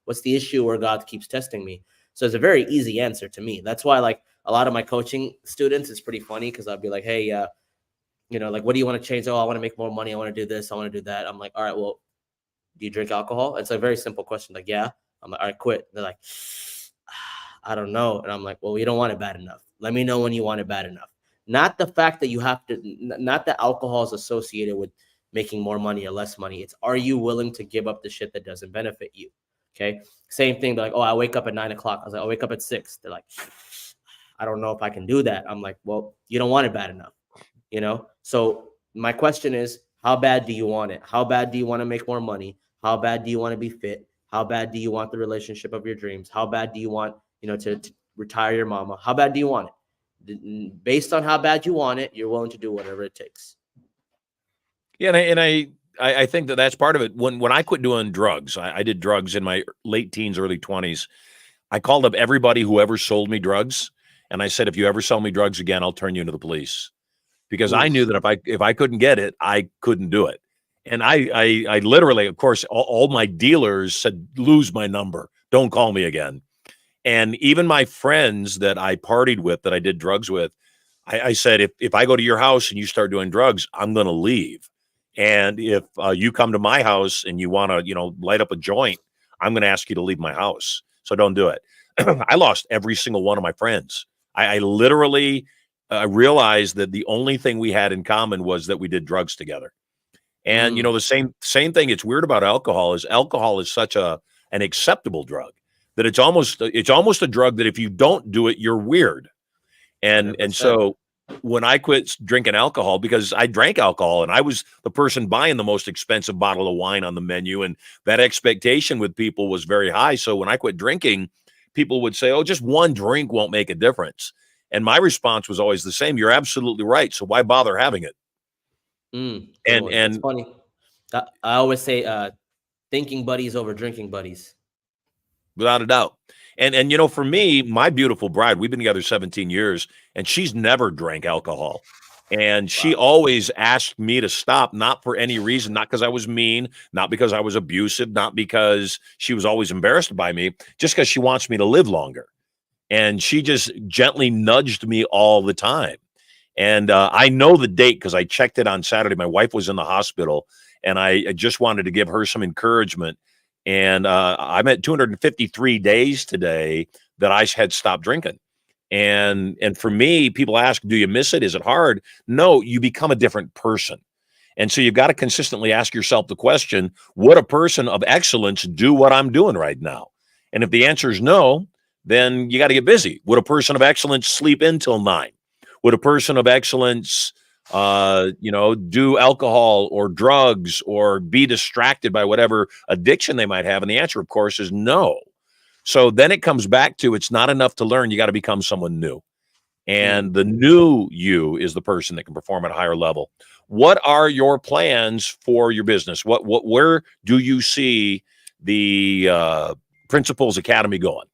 What's the issue where God keeps testing me? So it's a very easy answer to me. That's why, like, a lot of my coaching students, it's pretty funny because I'll be like, hey, like, what do you want to change? Oh, I want to make more money. I want to do this. I want to do that. I'm like, all right, well, do you drink alcohol? It's a very simple question. Like, yeah. I'm like, all right, quit. They're like, I don't know. And I'm like, well, you don't want it bad enough. Let me know when you want it bad enough. Not the fact that you have to, not that alcohol is associated with making more money or less money. It's, are you willing to give up the shit that doesn't benefit you? Okay. Same thing. They're like, oh, I wake up at 9 o'clock. I was like, I wake up at 6. They're like, I don't know if I can do that. I'm like, well, you don't want it bad enough. So my question is, how bad do you want it? How bad do you want to make more money? How bad do you want to be fit? How bad do you want the relationship of your dreams? How bad do you want, to retire your mama? How bad do you want it? Based on how bad you want it, you're willing to do whatever it takes. Yeah. And I think that's part of it. When I quit doing drugs, I did drugs in my late teens, early 20s. I called up everybody who ever sold me drugs. And I said, if you ever sell me drugs again, I'll turn you into the police. Because I knew that if I couldn't get it, I couldn't do it. And I literally, of course, all my dealers said, lose my number. Don't call me again. And even my friends that I partied with, that I did drugs with, I said, if I go to your house and you start doing drugs, I'm going to leave. And if you come to my house and you want to, light up a joint, I'm going to ask you to leave my house. So don't do it. I lost every single one of my friends. I literally realized that the only thing we had in common was that we did drugs together. And the same thing. It's weird about alcohol is such an acceptable drug that it's almost a drug that if you don't do it, you're weird. And 100%. so when I quit drinking alcohol, because I drank alcohol and I was the person buying the most expensive bottle of wine on the menu, and that expectation with people was very high. So when I quit drinking, people would say, "Oh, just one drink won't make a difference." And my response was always the same: "You're absolutely right. So why bother having it?" It's funny. I always say, thinking buddies over drinking buddies. Without a doubt. And for me, my beautiful bride, we've been together 17 years, and she's never drank alcohol. And she always asked me to stop, not for any reason, not because I was mean, not because I was abusive, not because she was always embarrassed by me, just because she wants me to live longer. And she just gently nudged me all the time. And I know the date because I checked it on Saturday. My wife was in the hospital, and I just wanted to give her some encouragement. And I'm at 253 days today that I had stopped drinking. And for me, people ask, do you miss it? Is it hard? No, you become a different person. And so you've got to consistently ask yourself the question, would a person of excellence do what I'm doing right now? And if the answer is no, then you got to get busy. Would a person of excellence sleep until 9? Would a person of excellence do alcohol or drugs or be distracted by whatever addiction they might have? And the answer, of course, is no. So then it comes back to, it's not enough to learn. You got to become someone new. And the new you is the person that can perform at a higher level. What are your plans for your business? Where do you see the Principles Academy going?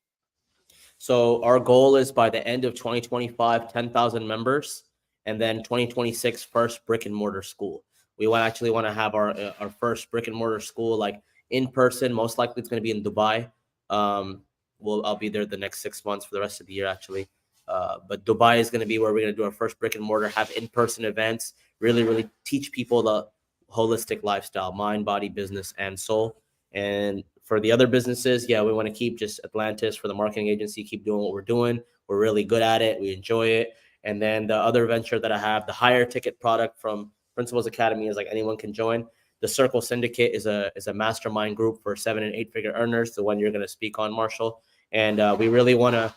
So our goal is by the end of 2025, 10,000 members. And then 2026, first brick and mortar school. We actually want to have our first brick and mortar school, like in person. Most likely it's going to be in Dubai. I'll be there the next 6 months for the rest of the year, actually. But Dubai is going to be where we're going to do our first brick and mortar, have in-person events, really teach people the holistic lifestyle, mind, body, business, and soul. And for the other businesses, we want to keep just Atlantis for the marketing agency, keep doing what we're doing. We're really good at it. We enjoy it. And then the other venture that I have, the higher ticket product from Principles Academy, is like anyone can join. The Circle Syndicate is a mastermind group for 7- and 8-figure earners, the one you're going to speak on, Marshall. And we really want to,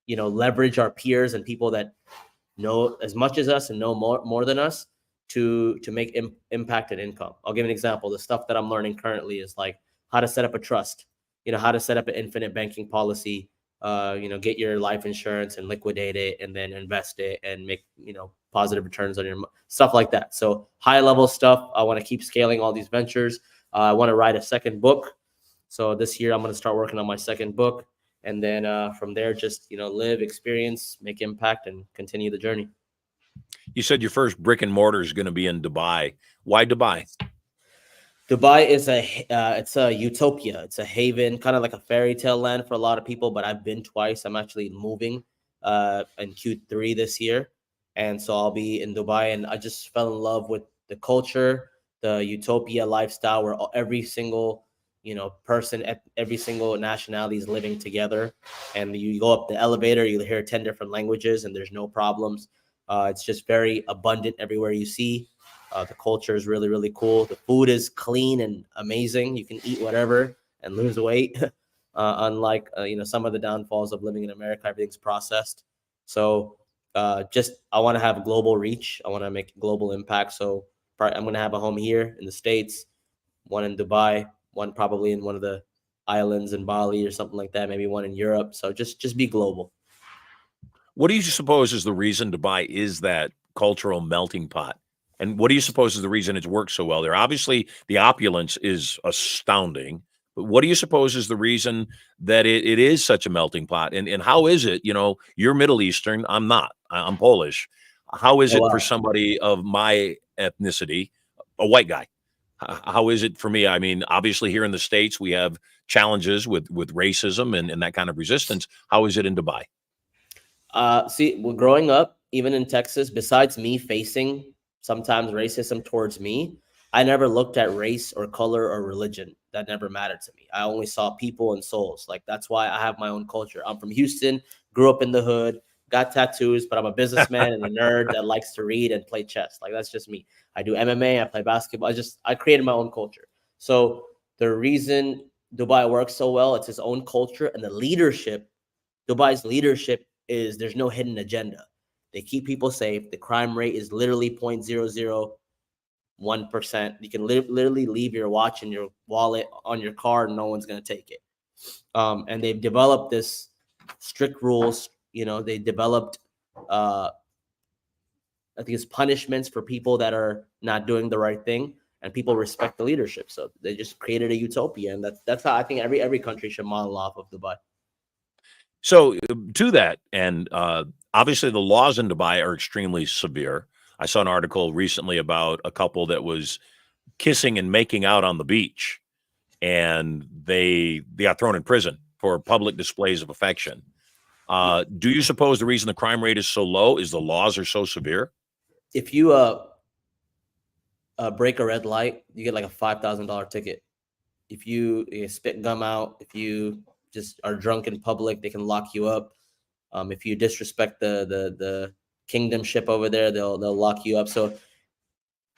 leverage our peers and people that know as much as us and know more than us to make impact and income. I'll give an example. The stuff that I'm learning currently is like how to set up a trust, how to set up an infinite banking policy, get your life insurance and liquidate it and then invest it and make, positive returns on your stuff like that. So high level stuff. I want to keep scaling all these ventures. I want to write a second book. So this year I'm going to start working on my second book. And then from there, just, live, experience, make impact, and continue the journey. You said your first brick and mortar is going to be in Dubai. Why Dubai? Dubai is it's a utopia. It's a haven, kind of like a fairy tale land for a lot of people, but I've been twice. I'm actually moving in Q3 this year. And so I'll be in Dubai, and I just fell in love with the culture, the utopia lifestyle where every single, person at every single nationality is living together. And you go up the elevator, you hear 10 different languages and there's no problems. It's just very abundant everywhere you see. The culture is really cool. The food is clean and amazing. You can eat whatever and lose weight. Unlike, some of the downfalls of living in America, everything's processed. So I want to have a global reach. I want to make global impact. So I'm going to have a home here in the States, one in Dubai, one probably in one of the islands in Bali or something like that. Maybe one in Europe. So just be global. What do you suppose is the reason Dubai is that cultural melting pot? And what do you suppose is the reason it's worked so well there? Obviously, the opulence is astounding. But what do you suppose is the reason that it is such a melting pot? And how is it, you're Middle Eastern, I'm not. I'm Polish. How is it for somebody of my ethnicity, a white guy? How is it for me? I mean, obviously here in the States, we have challenges with racism and that kind of resistance. How is it in Dubai? See, well, growing up, even in Texas, besides me facing sometimes racism towards me, I never looked at race or color or religion. That never mattered to me. I only saw people and souls. Like, that's why I have my own culture. I'm from Houston, grew up in the hood, got tattoos, but I'm a businessman and a nerd that likes to read and play chess. Like, that's just me. I do MMA, I play basketball. I created my own culture. So the reason Dubai works so well, it's its own culture, and the leadership, Dubai's leadership is, there's no hidden agenda. They keep people safe. The crime rate is literally 0.001%. You can literally leave your watch and your wallet on your car and no one's going to take it. And they've developed this strict rules. You know, they developed, I think it's punishments for people that are not doing the right thing, and people respect the leadership. So they just created a utopia, and that's how I think every country should model off of Dubai. So to that, and obviously the laws in Dubai are extremely severe. I saw an article recently about a couple that was kissing and making out on the beach, and they got thrown in prison for public displays of affection. Do you suppose the reason the crime rate is so low is the laws are so severe? If you break a red light, you get like a $5,000 ticket. If you spit gum out, if you just are drunk in public, they can lock you up. If you disrespect the kingdomship over there, they'll lock you up. So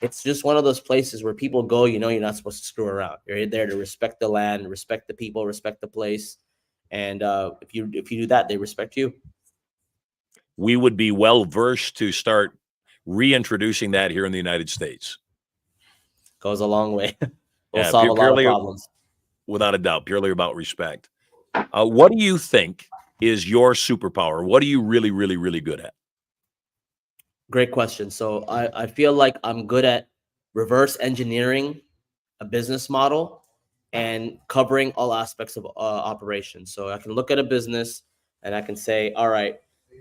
it's just one of those places where people go, you know, you're not supposed to screw around. You're there to respect the land, respect the people, respect the place. And if you do that, they respect you. We would be well versed to start reintroducing that here in the United States. Goes a long way. We'll Yeah, solve a lot of purely, problems. without a doubt, purely about respect. What do you think is your superpower? What are you really, really, really good at? Great question. So I feel like I'm good at reverse engineering a business model and covering all aspects of operations. So I can look at a business and I can say, all right,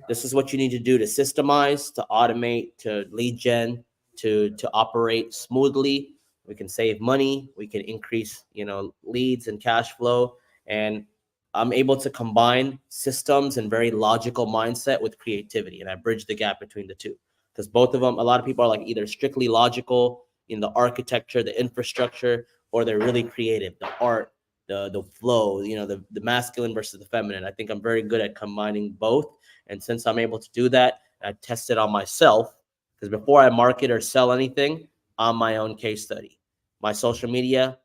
this is what you need to do to systemize, to automate, to lead gen, to operate smoothly. We can save money. We can increase, you know, leads and cash flow. And I'm able to combine systems and very logical mindset with creativity. And I bridge the gap between the two, because both of them, a lot of people are like either strictly logical in the architecture, the infrastructure, or they're really creative, the art, the flow, you know, the masculine versus the feminine. I think I'm very good at combining both. And since I'm able to do that, I test it on myself, because before I market or sell anything, I'm my own case study. My social media,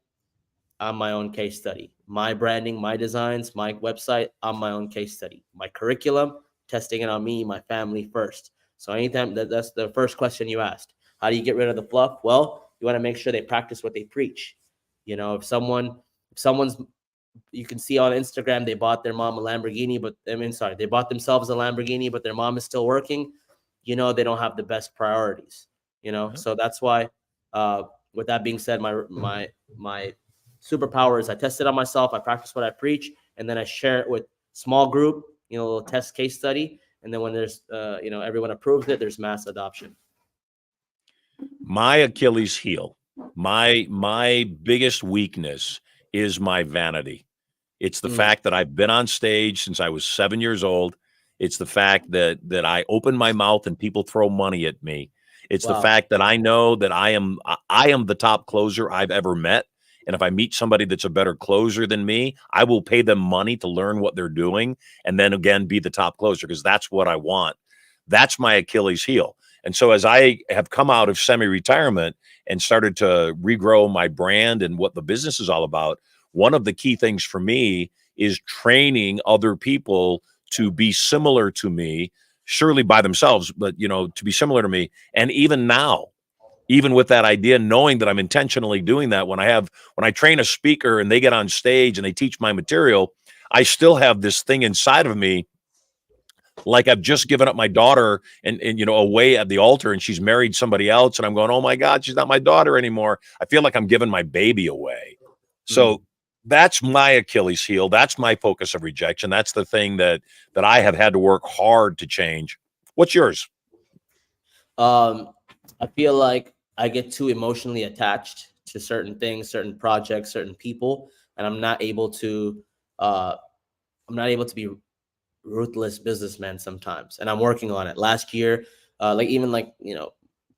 I'm my own case study. My branding, my designs, my website, I'm my own case study. My curriculum, testing it on me, my family first. So anytime that's the first question you asked. How do you get rid of the fluff? Well, you want to make sure they practice what they preach. You know, if someone's, you can see on Instagram, they bought their mom a Lamborghini, they bought themselves a Lamborghini, but their mom is still working. You know, they don't have the best priorities, you know? So that's why, with that being said, my superpower is I test it on myself. I practice what I preach, and then I share it with small group, you know, a little test case study. And then when there's, you know, everyone approves it, there's mass adoption. My Achilles heel, my biggest weakness is my vanity. It's the fact that I've been on stage since I was 7 years old. It's the fact that I open my mouth and people throw money at me. It's the fact that I know that I am the top closer I've ever met. And if I meet somebody that's a better closer than me, I will pay them money to learn what they're doing and then again be the top closer, because that's what I want. That's my Achilles heel. And so as I have come out of semi-retirement and started to regrow my brand and what the business is all about, one of the key things for me is training other people to be similar to me, surely by themselves, but, you know, to be similar to me. And even now, even with that idea, knowing that I'm intentionally doing that, when I train a speaker and they get on stage and they teach my material, I still have this thing inside of me, like I've just given up my daughter and you know, away at the altar, and she's married somebody else, and I'm going, oh my God, she's not my daughter anymore. I feel like I'm giving my baby away. So that's my Achilles heel. That's my focus of rejection. That's the thing that I have had to work hard to change. What's yours? I feel like I get too emotionally attached to certain things, certain projects, certain people, and I'm not able to be ruthless businessman sometimes, and I'm working on it. Last year, like even like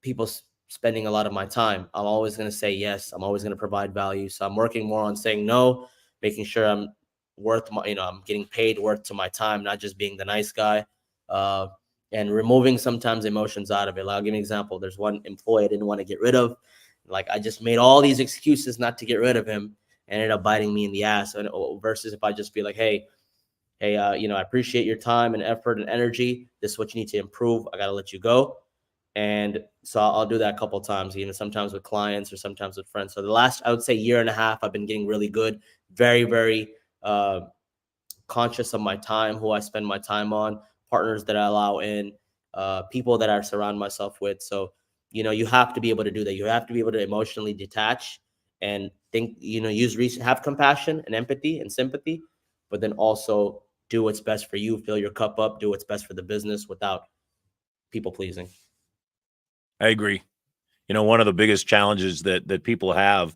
people spending a lot of my time, I'm always going to say yes. I'm always going to provide value. So I'm working more on saying no, making sure I'm worth my, I'm getting paid worth to my time, not just being the nice guy, uh, and removing sometimes emotions out of it. Like, I'll give you an example. There's one employee I didn't want to get rid of. Like, I just made all these excuses not to get rid of him, and ended up biting me in the ass. And versus if I just be like, hey, I appreciate your time and effort and energy. This is what you need to improve. I got to let you go. And so I'll do that a couple of times, sometimes with clients or sometimes with friends. So the last, I would say, year and a half, I've been getting really good, very, very conscious of my time, who I spend my time on, partners that I allow in, people that I surround myself with. So, you have to be able to do that. You have to be able to emotionally detach and think, have compassion and empathy and sympathy, but then also do what's best for you, fill your cup up, do what's best for the business without people pleasing. I agree. One of the biggest challenges that people have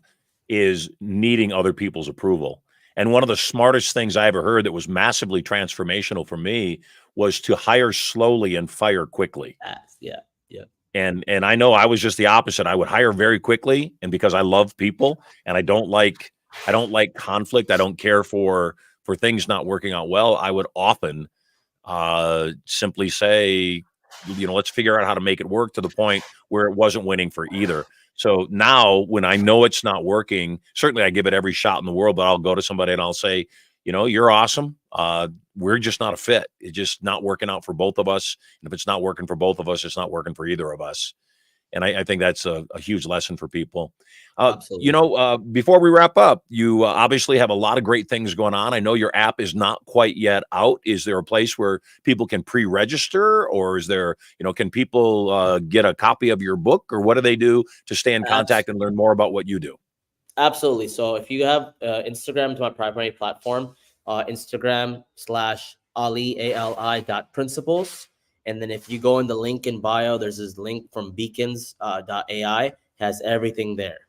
is needing other people's approval. And one of the smartest things I ever heard that was massively transformational for me was to hire slowly and fire quickly. Yeah. And I know I was just the opposite. I would hire very quickly, and because I love people and I don't like conflict, I don't care for things not working out well, I would often simply say, let's figure out how to make it work, to the point where it wasn't winning for either. So now when I know it's not working, certainly I give it every shot in the world, but I'll go to somebody and I'll say, you're awesome. We're just not a fit. It's just not working out for both of us. And if it's not working for both of us, it's not working for either of us. And I think that's a huge lesson for people. Before we wrap up, you obviously have a lot of great things going on. I know your app is not quite yet out. Is there a place where people can pre-register, or is there, can people get a copy of your book, or what do they do to stay in contact and learn more about what you do? Absolutely. So if you have Instagram, to my primary platform, Instagram/Ali.principles. And then if you go in the link in bio, there's this link from beacons.ai, has everything there.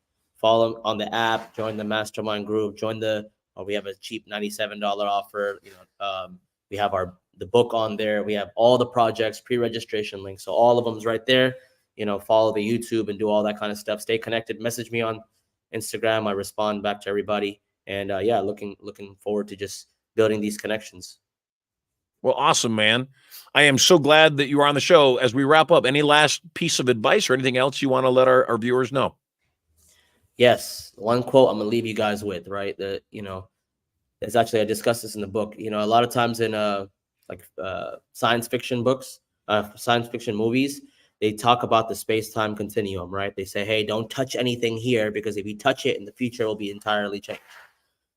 Follow on the app, join the mastermind group, we have a cheap $97 offer. We have the book on there. We have all the projects, pre-registration links. So all of them's right there. Follow the YouTube and do all that kind of stuff. Stay connected. Message me on Instagram. I respond back to everybody. And looking forward to just building these connections. Well, awesome, man. I am so glad that you were on the show. As we wrap up, any last piece of advice or anything else you want to let our viewers know? Yes. One quote I'm going to leave you guys with, right? It's actually, I discussed this in the book. A lot of times in science fiction books, science fiction movies, they talk about the space-time continuum, right? They say, hey, don't touch anything here, because if you touch it in the future, it will be entirely changed.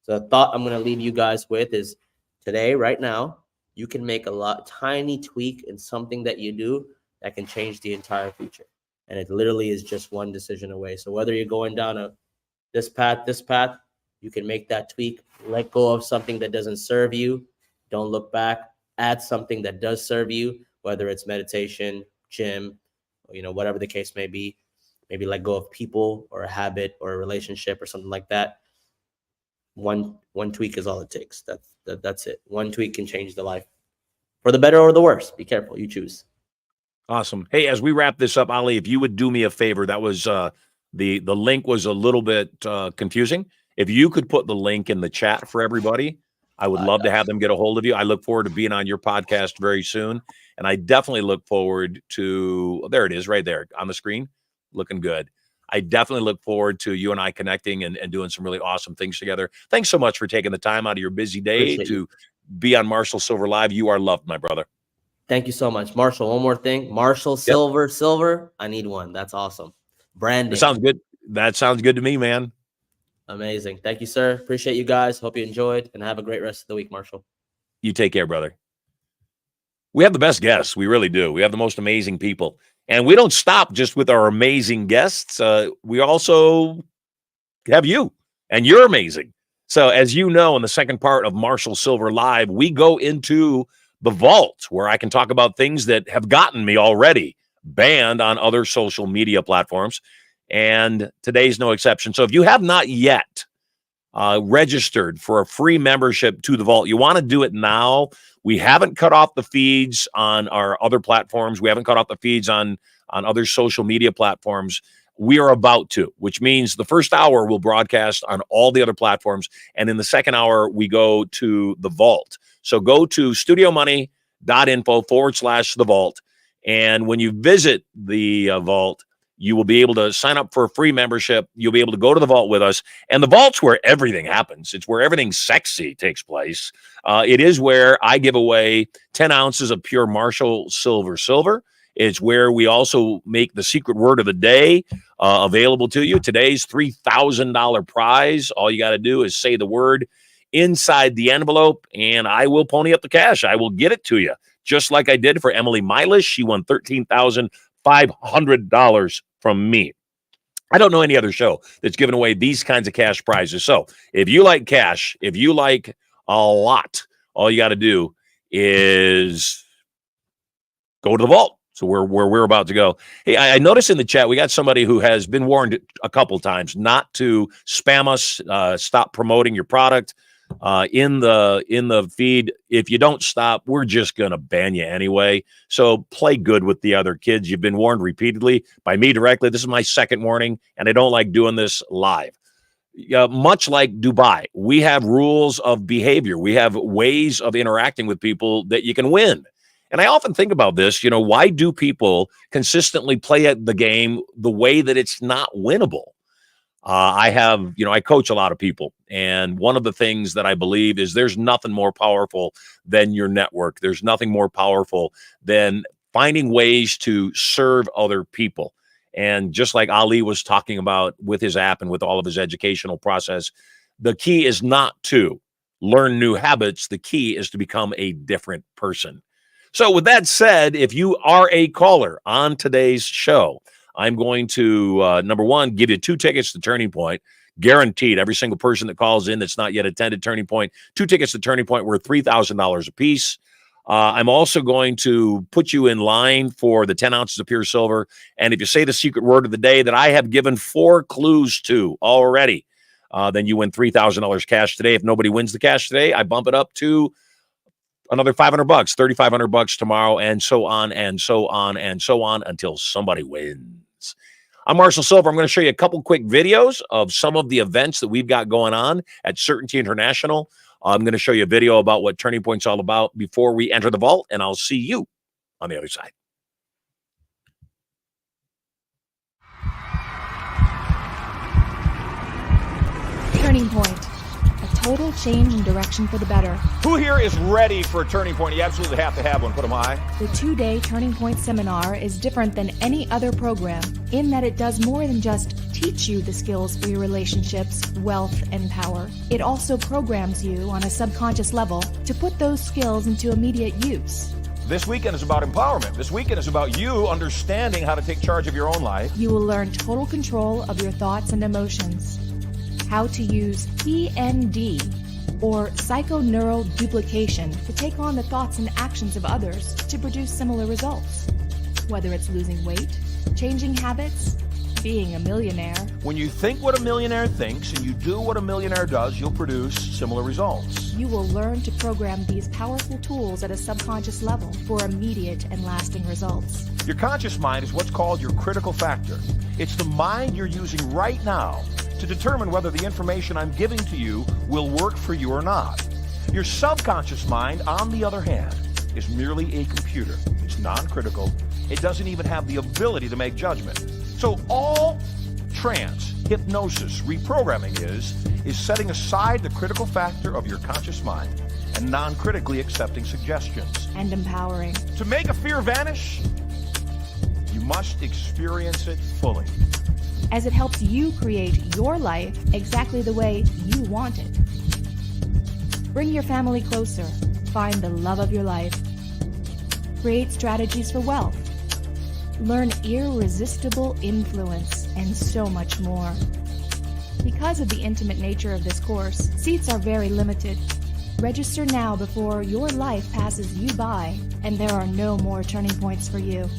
So the thought I'm going to leave you guys with is, today, right now, you can make tiny tweak in something that you do that can change the entire future. And it literally is just one decision away. So whether you're going down this path, you can make that tweak, let go of something that doesn't serve you. Don't look back, add something that does serve you, whether it's meditation, gym, whatever the case may be. Maybe let go of people or a habit or a relationship or something like that. One tweak is all it takes. That's it. One tweak can change the life for the better or the worse. Be careful. You choose. Awesome. Hey, as we wrap this up, Ali, if you would do me a favor, that was the link was a little bit confusing. If you could put the link in the chat for everybody, I would love to have them get a hold of you. I look forward to being on your podcast very soon. And I definitely look forward to, there it is right there on the screen, looking good. I definitely look forward to you and I connecting and doing some really awesome things together. Thanks so much for taking the time out of your busy day to be on Marshall Silver Live. You are loved, my brother. Thank you so much. Marshall, one more thing. Marshall Silver. I need one. That's awesome. Branding. That sounds good. That sounds good to me, man. Amazing. Thank you, sir. Appreciate you guys. Hope you enjoyed, and have a great rest of the week, Marshall. You take care, brother. We have the best guests. We really do. We have the most amazing people. And we don't stop just with our amazing guests. We also have you, and you're amazing. So as you know, in the second part of Marshall Silver Live, we go into the vault, where I can talk about things that have gotten me already banned on other social media platforms. and today's no exception. So if you have not yet registered for a free membership to the vault, you want to do it now. We haven't cut off the feeds on our other platforms. We haven't cut off the feeds on other social media platforms. We are about to, which means the first hour will broadcast on all the other platforms. And in the second hour, we go to the vault. So go to studiomoney.info/the vault. And when you visit the vault, you will be able to sign up for a free membership. You'll be able to go to the vault with us. And the vault's where everything happens. It's where everything sexy takes place. It is where I give away 10 ounces of pure Marshall silver. It's where we also make the secret word of the day available to you. Today's $3,000 prize. All you got to do is say the word inside the envelope, and I will pony up the cash. I will get it to you, just like I did for Emily Milas. She won $13,500 from me. I don't know any other show that's giving away these kinds of cash prizes. So if you like cash, if you like a lot, all you got to do is go to the vault. So where we're about to go. Hey, I noticed in the chat, we got somebody who has been warned a couple times not to spam us, stop promoting your product in the feed. If you don't stop, we're just going to ban you anyway. So play good with the other kids. You've been warned repeatedly by me directly. This is my second warning, and I don't like doing this live. Much like Dubai, we have rules of behavior. We have ways of interacting with people that you can win. And I often think about this, why do people consistently play the game the way that it's not winnable? I coach a lot of people. And one of the things that I believe is there's nothing more powerful than your network. There's nothing more powerful than finding ways to serve other people. And just like Ali was talking about with his app and with all of his educational process, the key is not to learn new habits. The key is to become a different person. So with that said, if you are a caller on today's show, I'm going to, number one, give you 2 tickets to Turning Point, guaranteed. Every single person that calls in that's not yet attended Turning Point, 2 tickets to Turning Point worth $3,000 a piece. I'm also going to put you in line for the 10 ounces of pure silver. And if you say the secret word of the day that I have given 4 clues to already, then you win $3,000 cash today. If nobody wins the cash today, I bump it up to another $500, $3,500 tomorrow, and so on and so on and so on until somebody wins. I'm Marshall Silver. I'm going to show you a couple quick videos of some of the events that we've got going on at Certainty International. I'm going to show you a video about what Turning Point's all about before we enter the vault, and I'll see you on the other side. Turning Point. A total change in direction for the better. Who here is ready for a turning point? You absolutely have to have one. Put them high. The 2-day Turning Point seminar is different than any other program in that it does more than just teach you the skills for your relationships, wealth, and power. It also programs you on a subconscious level to put those skills into immediate use. This weekend is about empowerment. This weekend is about you understanding how to take charge of your own life. You will learn total control of your thoughts and emotions. How to use PND, or psychoneural duplication, to take on the thoughts and actions of others to produce similar results. Whether it's losing weight, changing habits, being a millionaire. When you think what a millionaire thinks and you do what a millionaire does, you'll produce similar results. You will learn to program these powerful tools at a subconscious level for immediate and lasting results. Your conscious mind is what's called your critical factor. It's the mind you're using right now to determine whether the information I'm giving to you will work for you or not. Your subconscious mind, on the other hand, is merely a computer. It's non-critical. It doesn't even have the ability to make judgment. So all trance, hypnosis, reprogramming is setting aside the critical factor of your conscious mind and non-critically accepting suggestions. And empowering. To make a fear vanish, you must experience it fully. As it helps you create your life exactly the way you want it. Bring your family closer. Find the love of your life. Create strategies for wealth. Learn irresistible influence and so much more. Because of the intimate nature of this course, seats are very limited. Register now before your life passes you by and there are no more turning points for you.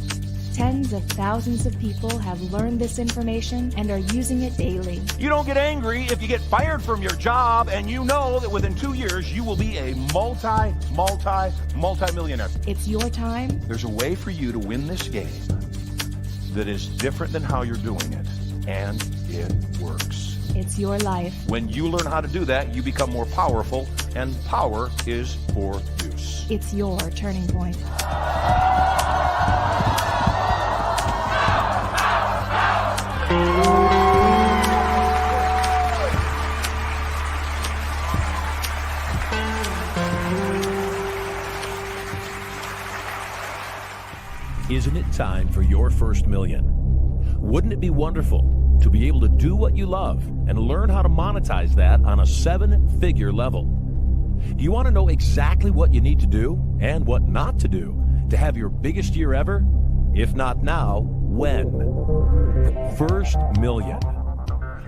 Tens of thousands of people have learned this information and are using it daily. You don't get angry if you get fired from your job and you know that within 2 years you will be a multi-millionaire. It's your time. There's a way for you to win this game that is different than how you're doing it, and it works. It's your life. When you learn how to do that, you become more powerful, and power is for use. It's your turning point. Isn't it time for your first million? Wouldn't it be wonderful to be able to do what you love and learn how to monetize that on a 7-figure level? Do you want to know exactly what you need to do and what not to do to have your biggest year ever? If not now, when? First Million.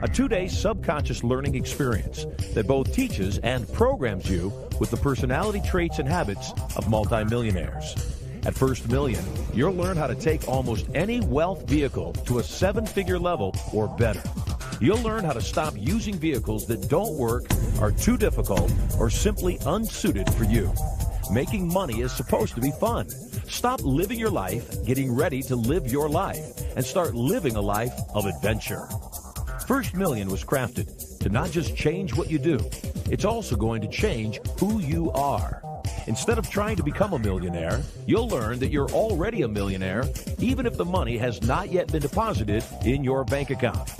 A 2-day subconscious learning experience that both teaches and programs you with the personality traits and habits of multimillionaires. At First Million, you'll learn how to take almost any wealth vehicle to a 7-figure level or better. You'll learn how to stop using vehicles that don't work, are too difficult, or simply unsuited for you. Making money is supposed to be fun. Stop living your life, getting ready to live your life, and start living a life of adventure. First Million was crafted to not just change what you do, it's also going to change who you are. Instead of trying to become a millionaire, you'll learn that you're already a millionaire, even if the money has not yet been deposited in your bank account.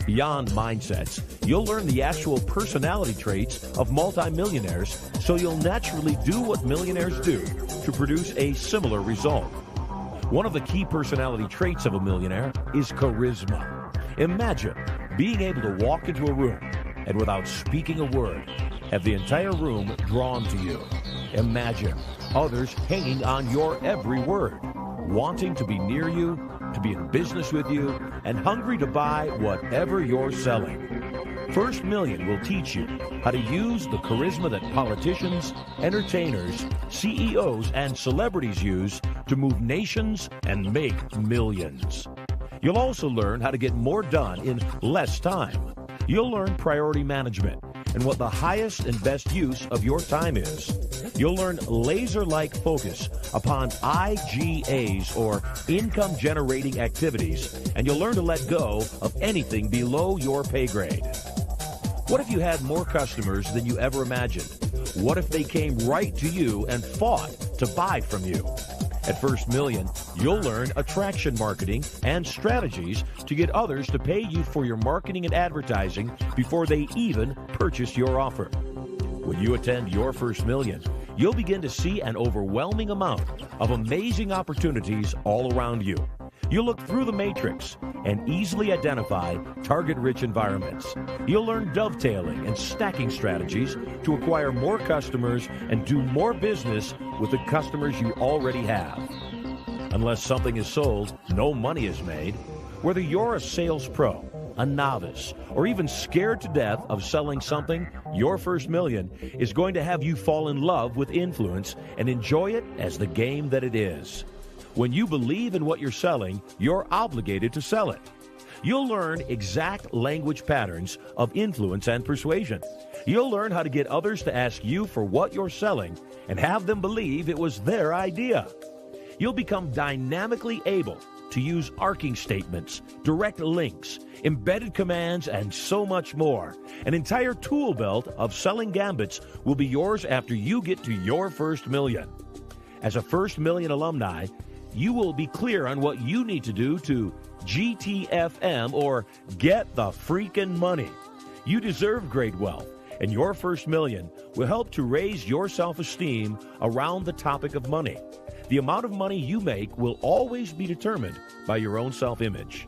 Beyond mindsets, you'll learn the actual personality traits of multimillionaires, so you'll naturally do what millionaires do to produce a similar result. One of the key personality traits of a millionaire is charisma. Imagine being able to walk into a room and without speaking a word, have the entire room drawn to you. Imagine others hanging on your every word, wanting to be near you, to be in business with you, and hungry to buy whatever you're selling. First Million will teach you how to use the charisma that politicians, entertainers, CEOs, and celebrities use to move nations and make millions. You'll also learn how to get more done in less time. You'll learn priority management and what the highest and best use of your time is. You'll learn laser-like focus upon IGAs, or income-generating activities, and you'll learn to let go of anything below your pay grade. What if you had more customers than you ever imagined? What if they came right to you and fought to buy from you? At First Million, you'll learn attraction marketing and strategies to get others to pay you for your marketing and advertising before they even purchase your offer. When you attend your First Million, you'll begin to see an overwhelming amount of amazing opportunities all around you. You'll look through the matrix and easily identify target-rich environments. You'll learn dovetailing and stacking strategies to acquire more customers and do more business with the customers you already have. Unless something is sold, no money is made. Whether you're a sales pro, a novice, or even scared to death of selling something, your First Million is going to have you fall in love with influence and enjoy it as the game that it is. When you believe in what you're selling, you're obligated to sell it. You'll learn exact language patterns of influence and persuasion. You'll learn how to get others to ask you for what you're selling and have them believe it was their idea. You'll become dynamically able to use arcing statements, direct links, embedded commands, and so much more. An entire tool belt of selling gambits will be yours after you get to your First Million. As a First Million alumni, you will be clear on what you need to do to GTFM, or get the freaking money. You deserve great wealth, and your First Million will help to raise your self-esteem around the topic of money. The amount of money you make will always be determined by your own self-image.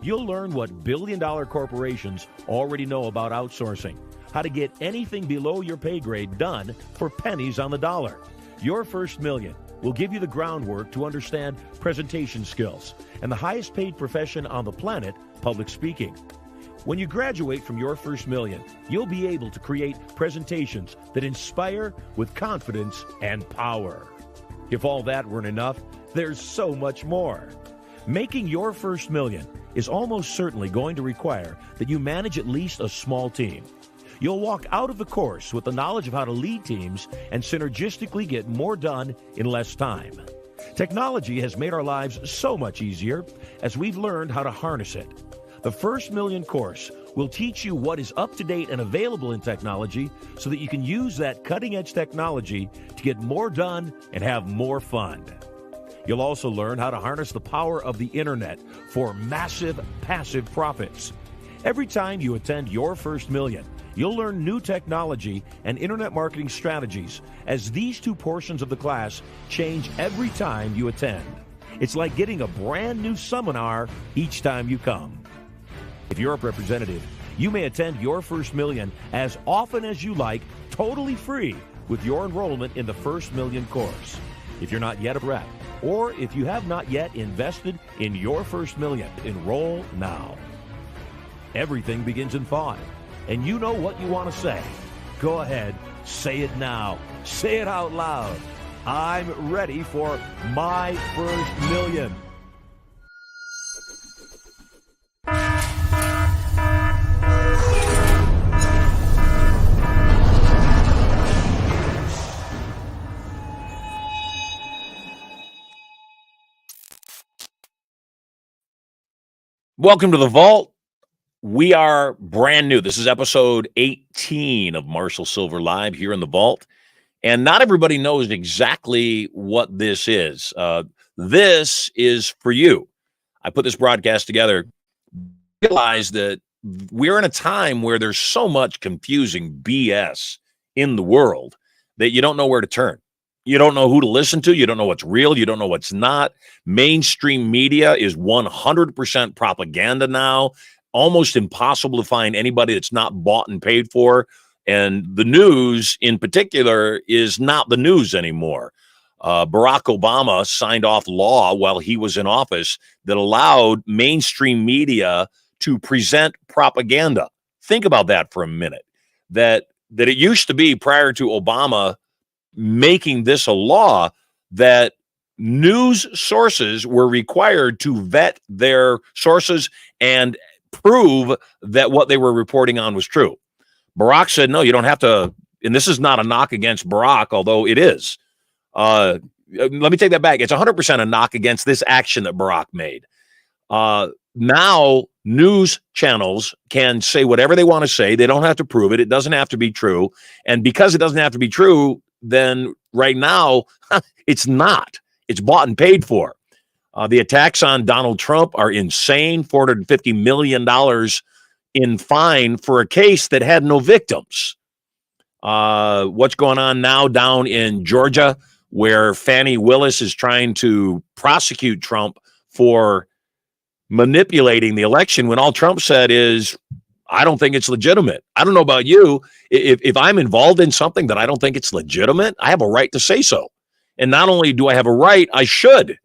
You'll learn what billion-dollar corporations already know about outsourcing, how to get anything below your pay grade done for pennies on the dollar. Your First Million will give you the groundwork to understand presentation skills and the highest paid profession on the planet, public speaking. When you graduate from your First Million, you'll be able to create presentations that inspire with confidence and power. If all that weren't enough, there's so much more. Making your first million is almost certainly going to require that you manage at least a small team. You'll walk out of the course with the knowledge of how to lead teams and synergistically get more done in less time. Technology has made our lives so much easier as we've learned how to harness it. The First Million course will teach you what is up to date and available in technology so that you can use that cutting-edge technology to get more done and have more fun. You'll also learn how to harness the power of the internet for massive passive profits. Every time you attend Your First Million, you'll learn new technology and internet marketing strategies as these two portions of the class change every time you attend. It's like getting a brand new seminar each time you come. If you're a representative, you may attend Your First Million as often as you like, totally free, with your enrollment in the First Million course. If you're not yet a rep, or if you have not yet invested in Your First Million, enroll now. Everything begins in thought, and you know what you want to say. Go ahead, say it now. Say it out loud. I'm ready for my first million. Welcome to the Vault. We are brand new. This is episode 18 of Marshall Silver Live here in the Vault. And not everybody knows exactly what this is. This is for you. I put this broadcast together, realize that we're in a time where there's so much confusing BS in the world that you don't know where to turn. You don't know who to listen to. You don't know what's real. You don't know what's not. Mainstream media is 100% propaganda now. Almost impossible to find anybody that's not bought and paid for. And the news in particular is not the news anymore. Barack Obama signed off law while he was in office that allowed mainstream media to present propaganda. Think about that for a minute. That it used to be, prior to Obama making this a law, that news sources were required to vet their sources and prove that what they were reporting on was true. Barack said, no, you don't have to. And this is not a knock against Barack, although it is. Let me take that back. It's 100% a knock against this action that Barack made. Now, news channels can say whatever they want to say. They don't have to prove it. It doesn't have to be true. And because it doesn't have to be true, then right now, it's not. It's bought and paid for. The attacks on Donald Trump are insane. $450 million in fine for a case that had no victims. What's going on now down in Georgia, where Fani Willis is trying to prosecute Trump for manipulating the election, when all Trump said is, I don't think it's legitimate. I don't know about you. If I'm involved in something that I don't think it's legitimate, I have a right to say so. And not only do I have a right, I should.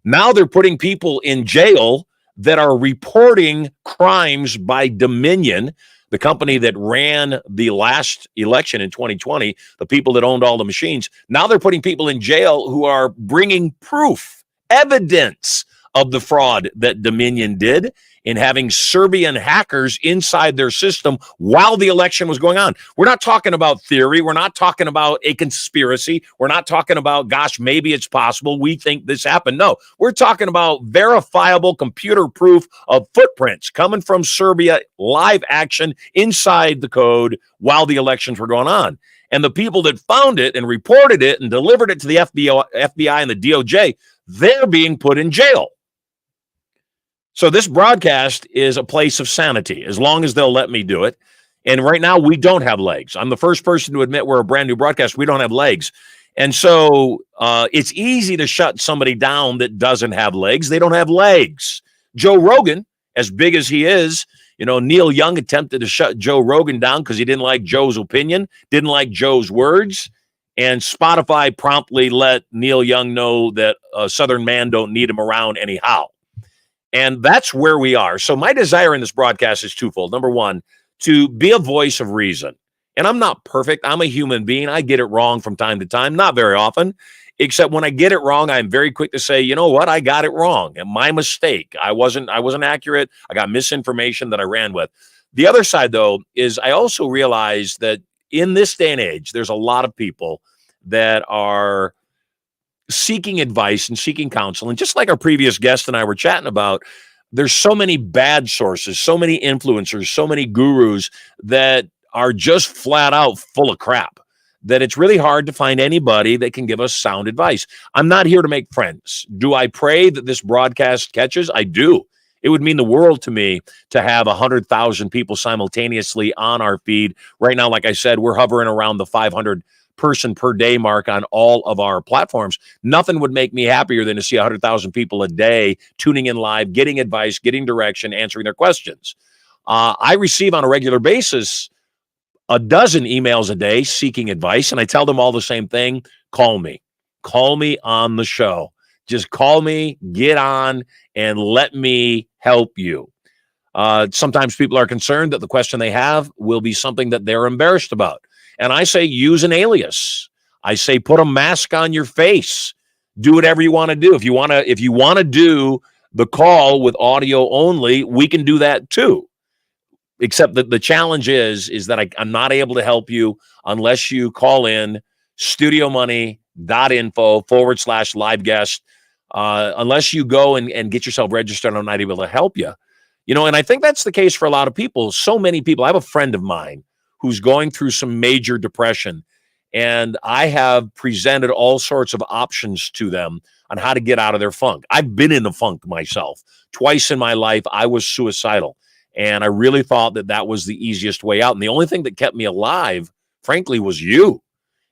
Now they're putting people in jail that are reporting crimes by Dominion, the company that ran the last election in 2020, the people that owned all the machines. Now they're putting people in jail who are bringing proof, evidence of the fraud that Dominion did in having Serbian hackers inside their system while the election was going on. We're not talking about theory. We're not talking about a conspiracy. We're not talking about, gosh, maybe it's possible. We think this happened. No, we're talking about verifiable computer proof of footprints coming from Serbia, live action inside the code while the elections were going on. And the people that found it and reported it and delivered it to the FBI and the DOJ, they're being put in jail. So this broadcast is a place of sanity, as long as they'll let me do it. And right now, we don't have legs. I'm the first person to admit we're a brand new broadcast. We don't have legs. And so it's easy to shut somebody down that doesn't have legs. They don't have legs. Joe Rogan, as big as he is, Neil Young attempted to shut Joe Rogan down because he didn't like Joe's opinion, didn't like Joe's words. And Spotify promptly let Neil Young know that Southern man don't need him around anyhow. And that's where we are. So my desire in this broadcast is twofold. Number one, to be a voice of reason. And I'm not perfect. I'm a human being. I get it wrong from time to time, not very often. Except when I get it wrong, I'm very quick to say, you know what, I got it wrong. And my mistake. I wasn't accurate. I got misinformation that I ran with. The other side, though, is I also realize that in this day and age, there's a lot of people that are seeking advice and seeking counsel. And just like our previous guest and I were chatting about, there's so many bad sources, so many influencers, so many gurus that are just flat out full of crap, that it's really hard to find anybody that can give us sound advice. I'm not here to make friends. Do I pray that this broadcast catches? I do. It would mean the world to me to have 100,000 people simultaneously on our feed. Right now, like I said, we're hovering around the 500 person per day mark on all of our platforms. Nothing would make me happier than to see 100,000 people a day tuning in live, getting advice, getting direction, answering their questions. I receive on a regular basis a dozen emails a day seeking advice, and I tell them all the same thing. Call me on the show. Just call me, get on, and let me help you. Sometimes people are concerned that the question they have will be something that they're embarrassed about. And I say, use an alias. I say, put a mask on your face. Do whatever you want to do. If you want to do the call with audio only, we can do that too. Except that the challenge is that I'm not able to help you unless you call in studiomoney.info/live guest. Unless you go and get yourself registered, I'm not able to help you. And I think that's the case for a lot of people. So many people. I have a friend of mine who's going through some major depression, and I have presented all sorts of options to them on how to get out of their funk. I've been in the funk myself. Twice in my life, I was suicidal, and I really thought that was the easiest way out. And the only thing that kept me alive, frankly, was you.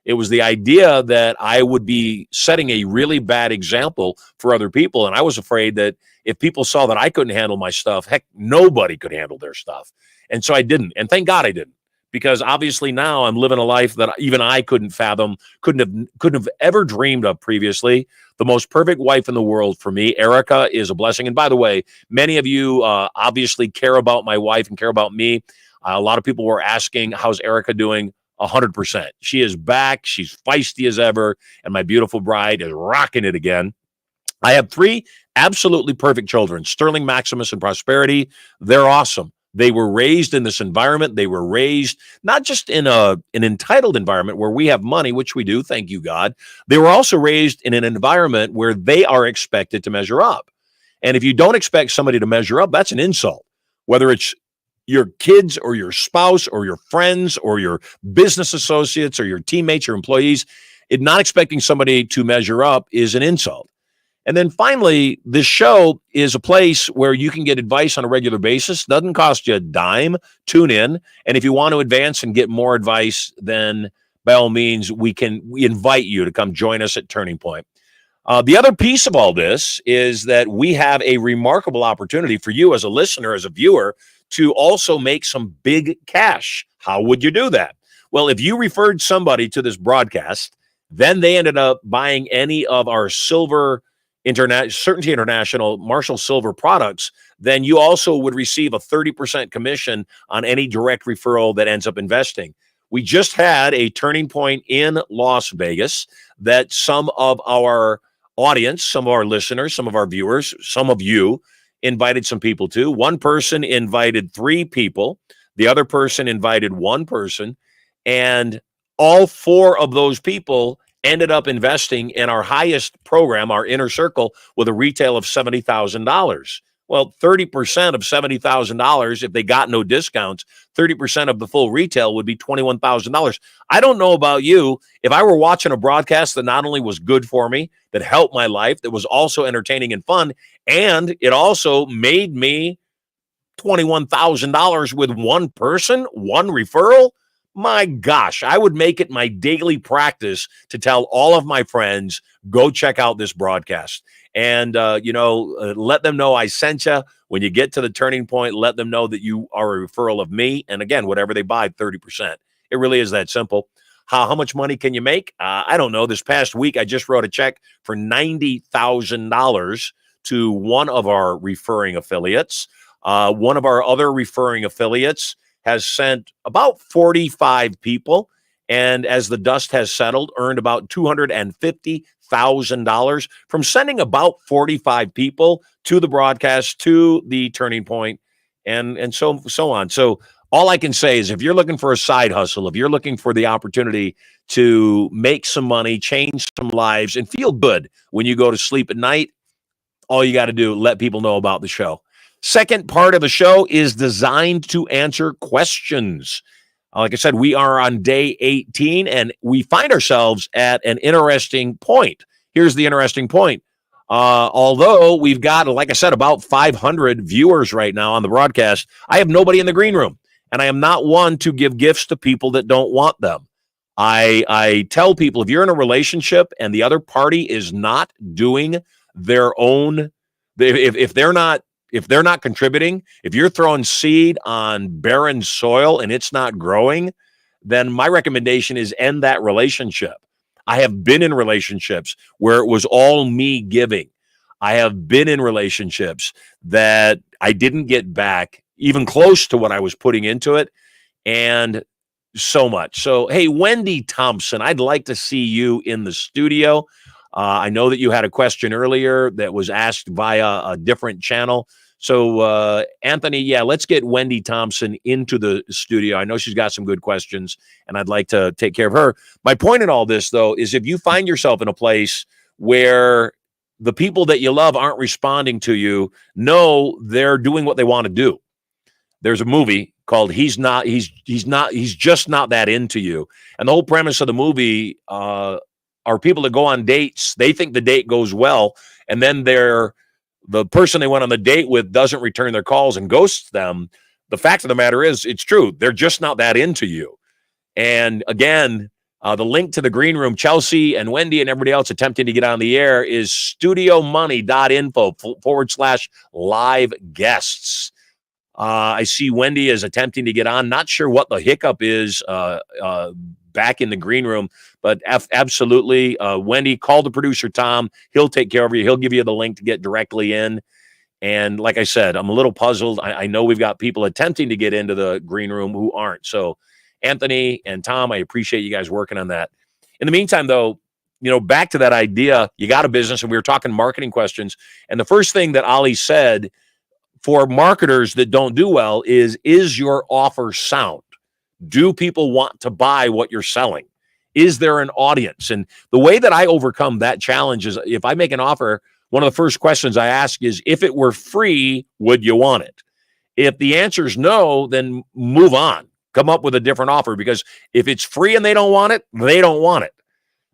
It was the idea that I would be setting a really bad example for other people. And I was afraid that if people saw that I couldn't handle my stuff, heck, nobody could handle their stuff. And so I didn't. And thank God I didn't, because obviously now I'm living a life that even I couldn't fathom, couldn't have ever dreamed of previously. The most perfect wife in the world for me. Erica is a blessing. And by the way, many of you obviously care about my wife and care about me. A lot of people were asking, how's Erica doing? 100%. She is back. She's feisty as ever. And my beautiful bride is rocking it again. I have 3 absolutely perfect children, Sterling, Maximus, and Prosperity. They're awesome. They were raised in this environment. They were raised not just in an entitled environment where we have money, which we do, thank you, God. They were also raised in an environment where they are expected to measure up. And if you don't expect somebody to measure up, that's an insult, whether it's your kids or your spouse or your friends or your business associates or your teammates or employees. Not expecting somebody to measure up is an insult. And then finally, this show is a place where you can get advice on a regular basis. Doesn't cost you a dime. Tune in. And if you want to advance and get more advice, then by all means, we invite you to come join us at Turning Point. The other piece of all this is that we have a remarkable opportunity for you as a listener, as a viewer, to also make some big cash. How would you do that? Well, if you referred somebody to this broadcast, then they ended up buying any of our Silver Certainty International Marshall Silver products, then you also would receive a 30% commission on any direct referral that ends up investing. We just had a Turning Point in Las Vegas that some of our audience, some of our listeners, some of our viewers, some of you invited some people to. One person invited 3 people. The other person invited 1 person. And all 4 of those people ended up investing in our highest program, our Inner Circle, with a retail of $70,000. Well, 30% of $70,000, if they got no discounts, 30% of the full retail would be $21,000. I don't know about you. If I were watching a broadcast that not only was good for me, that helped my life, that was also entertaining and fun, and it also made me $21,000 with 1 person, 1 referral, my gosh, I would make it my daily practice to tell all of my friends, go check out this broadcast. And, let them know I sent you. When you get to the Turning Point, let them know that you are a referral of me. And again, whatever they buy, 30%. It really is that simple. How much money can you make? I don't know. This past week, I just wrote a check for $90,000 to one of our referring affiliates. One of our other referring affiliates has sent about 45 people, and as the dust has settled, earned about $250,000 $100,000 from sending about 45 people to the broadcast, to the Turning Point, and so on. So all I can say is, if you're looking for a side hustle, if you're looking for the opportunity to make some money, change some lives, and feel good when you go to sleep at night, all you got to do, let people know about the show. Second part of the show is designed to answer questions. Like I said, we are on day 18, and we find ourselves at an interesting point. Here's the interesting point. Although we've got, like I said, about 500 viewers right now on the broadcast, I have nobody in the green room, and I am not one to give gifts to people that don't want them. I tell people, if you're in a relationship and the other party is not doing their own, if they're not contributing, if you're throwing seed on barren soil and it's not growing, then my recommendation is end that relationship. I have been in relationships where it was all me giving. I have been in relationships that I didn't get back even close to what I was putting into it, and so much. So, hey, Wendy Thompson, I'd like to see you in the studio. I know that you had a question earlier that was asked via a different channel. So, Anthony, yeah, let's get Wendy Thompson into the studio. I know she's got some good questions, and I'd like to take care of her. My point in all this, though, is if you find yourself in a place where the people that you love aren't responding to you, know they're doing what they want to do. There's a movie called He's Just Not That Into You. And the whole premise of the movie are people that go on dates. They think the date goes well, and then the person they went on the date with doesn't return their calls and ghosts them. The fact of the matter is, it's true. They're just not that into you. And again, the link to the green room, Chelsea and Wendy and everybody else attempting to get on the air, is studiomoney.info/live guests. I see Wendy is attempting to get on. Not sure what the hiccup is back in the green room, but absolutely, Wendy, call the producer, Tom. He'll take care of you. He'll give you the link to get directly in. And like I said, I'm a little puzzled. I know we've got people attempting to get into the green room who aren't. So, Anthony and Tom, I appreciate you guys working on that. In the meantime, though, back to that idea, you got a business, and we were talking marketing questions. And the first thing that Ali said for marketers that don't do well is your offer sound? Do people want to buy what you're selling? Is there an audience? And the way that I overcome that challenge is, if I make an offer, one of the first questions I ask is, if it were free, would you want it? If the answer is no, then move on. Come up with a different offer, because if it's free and they don't want it, they don't want it.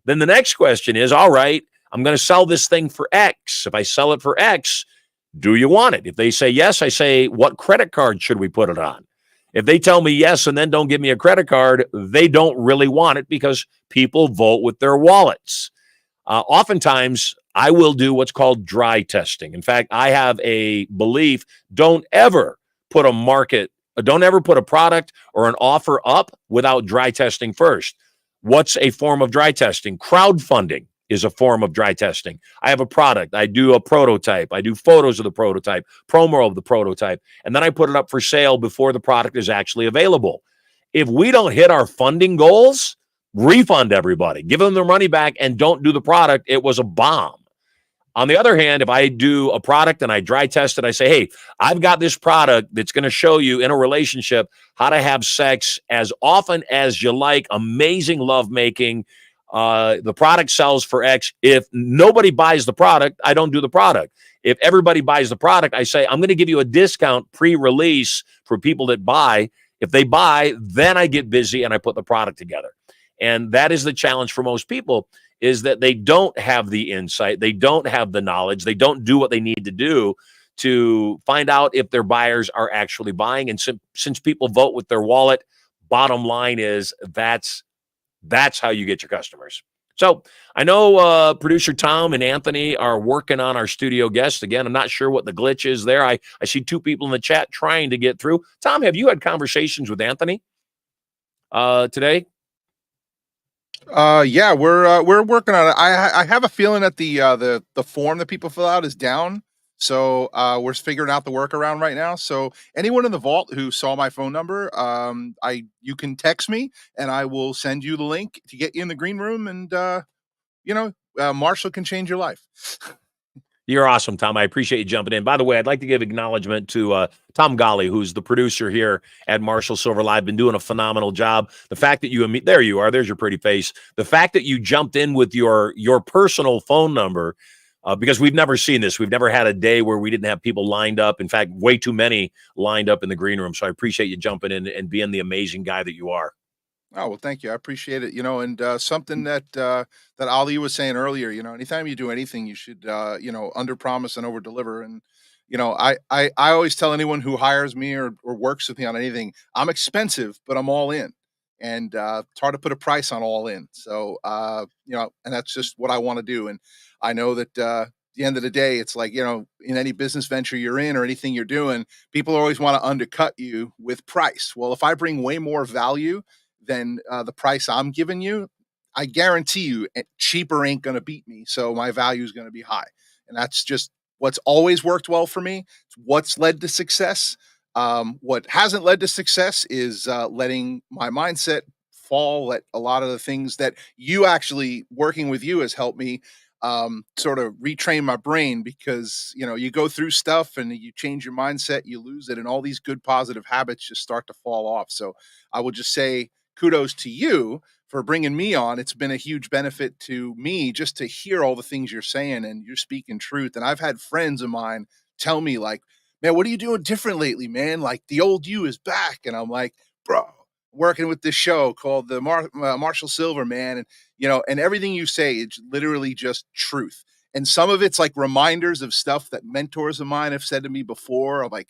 Then the next question is, all right, I'm going to sell this thing for X. If I sell it for X, do you want it? If they say yes, I say, what credit card should we put it on? If they tell me yes and then don't give me a credit card, they don't really want it, because people vote with their wallets. Oftentimes, I will do what's called dry testing. In fact, I have a belief: don't ever put a product or an offer up without dry testing first. What's a form of dry testing? Crowdfunding is a form of dry testing. I have a product. I do a prototype. I do photos of the prototype, promo of the prototype, and then I put it up for sale before the product is actually available. If we don't hit our funding goals, refund everybody, give them their money back, and don't do the product. It was a bomb. On the other hand, if I do a product and I dry test it, I say, hey, I've got this product that's going to show you in a relationship how to have sex as often as you like, amazing lovemaking. The product sells for X. If nobody buys the product, I don't do the product. If everybody buys the product, I say, I'm going to give you a discount pre-release for people that buy. If they buy, then I get busy and I put the product together. And that is the challenge for most people, is that they don't have the insight. They don't have the knowledge. They don't do what they need to do to find out if their buyers are actually buying. And since people vote with their wallet, bottom line is that's how you get your customers. So I know producer Tom and Anthony are working on our studio guests. Again, I'm not sure what the glitch is there. I see two people in the chat trying to get through. Tom, have you had conversations with Anthony today? Yeah, we're working on it. I have a feeling that the form that people fill out is down. So we're figuring out the workaround right now. So anyone in the vault who saw my phone number, you can text me and I will send you the link to get you in the green room, and Marshall can change your life. You're awesome, Tom. I appreciate you jumping in. By the way, I'd like to give acknowledgement to Tom Golly, who's the producer here at Marshall Silver Live. Been doing a phenomenal job. The fact that there you are, there's your pretty face. The fact that you jumped in with your personal phone number, because we've never seen this. We've never had a day where we didn't have people lined up. In fact, way too many lined up in the green room. So I appreciate you jumping in and being the amazing guy that you are. Oh, well, thank you. I appreciate it. And something that Ali was saying earlier, anytime you do anything, you should, under promise and over deliver. And, I always tell anyone who hires me or works with me on anything, I'm expensive, but I'm all in. And it's hard to put a price on all in. So, and that's just what I want to do. And I know that at the end of the day, it's like, in any business venture you're in or anything you're doing, people always want to undercut you with price. Well, if I bring way more value than the price I'm giving you, I guarantee you cheaper ain't going to beat me. So my value is going to be high. And that's just what's always worked well for me. It's what's led to success. What hasn't led to success is letting my mindset fall, let a lot of the things that you actually working with you has helped me sort of retrain my brain, because, you go through stuff and you change your mindset, you lose it. And all these good positive habits just start to fall off. So I would just say, kudos to you for bringing me on. It's been a huge benefit to me just to hear all the things you're saying, and you're speaking truth. And I've had friends of mine tell me like, man, what are you doing different lately, man? Like the old you is back. And I'm like, bro, working with this show called the Marshall Silver, man. And, and everything you say, it's literally just truth. And some of it's like reminders of stuff that mentors of mine have said to me before. I'm like,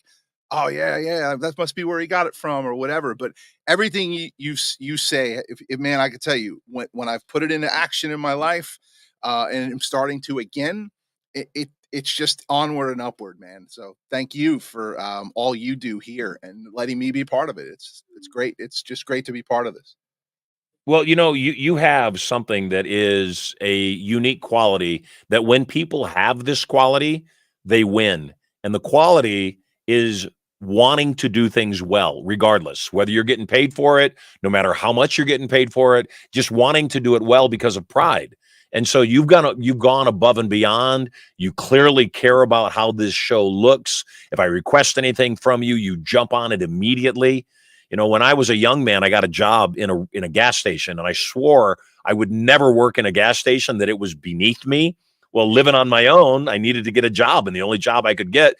oh yeah, that must be where he got it from or whatever. But everything you say, if man, I could tell you when I've put it into action in my life, and I'm starting to again, it's just onward and upward, man. So thank you for all you do here and letting me be part of it. It's great. It's just great to be part of this. Well, you have something that is a unique quality that when people have this quality, they win. And the quality is wanting to do things well, regardless, whether you're getting paid for it, no matter how much you're getting paid for it, just wanting to do it well because of pride. And so you've gone above and beyond. You clearly care about how this show looks. If I request anything from you, you jump on it immediately. When I was a young man, I got a job in a gas station, and I swore I would never work in a gas station, that it was beneath me. Well, living on my own, I needed to get a job, and the only job I could get.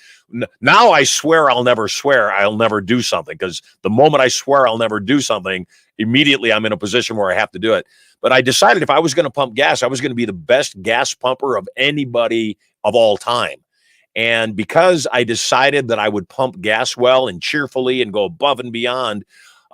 Now I swear I'll never do something, because the moment I swear I'll never do something, immediately I'm in a position where I have to do it. But I decided if I was going to pump gas, I was going to be the best gas pumper of anybody of all time. And because I decided that I would pump gas well and cheerfully and go above and beyond,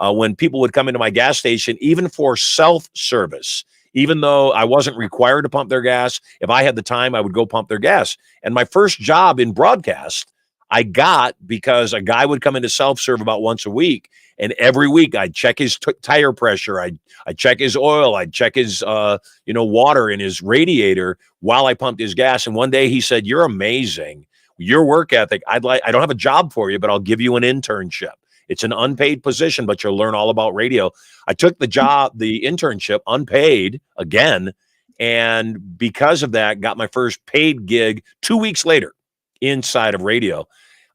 when people would come into my gas station, even for self-service, even though I wasn't required to pump their gas, if I had the time, I would go pump their gas. And my first job in broadcast, I got because a guy would come into self-serve about once a week. And every week I'd check his tire pressure. I'd check his oil. I'd check his, water in his radiator while I pumped his gas. And one day he said, "You're amazing. Your work ethic. I don't have a job for you, but I'll give you an internship. It's an unpaid position, but you'll learn all about radio." I took the internship, unpaid again. And because of that, got my first paid gig 2 weeks later inside of radio.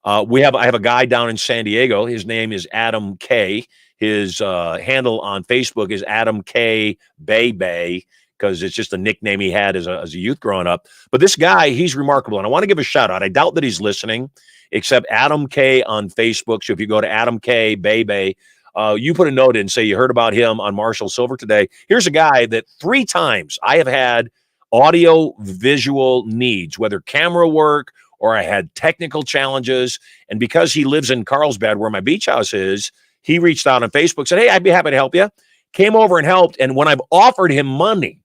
I have a guy down in San Diego. His name is Adam K. His handle on Facebook is Adam K. Bay, because it's just a nickname he had as a youth growing up. But this guy, he's remarkable. And I want to give a shout out. I doubt that he's listening, except Adam K on Facebook. So if you go to Adam K. Bay, you put a note in, say you heard about him on Marshall Silver today. Here's a guy that 3 times I have had audio visual needs, whether camera work or I had technical challenges. And because he lives in Carlsbad, where my beach house is, he reached out on Facebook, said, "Hey, I'd be happy to help you." Came over and helped. And when I've offered him money,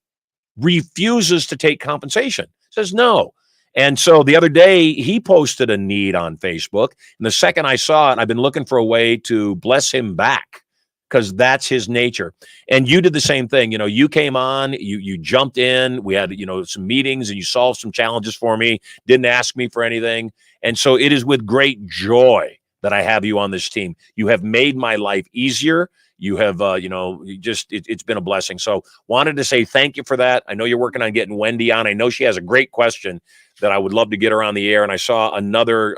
refuses to take compensation, says no. And so the other day he posted a need on Facebook. And the second I saw it, I've been looking for a way to bless him back, because that's his nature. And you did the same thing. You came on, you jumped in, we had, some meetings, and you solved some challenges for me, didn't ask me for anything. And so it is with great joy that I have you on this team. You have made my life easier. You have, it's been a blessing. So wanted to say thank you for that. I know you're working on getting Wendy on. I know she has a great question that I would love to get her on the air. And I saw another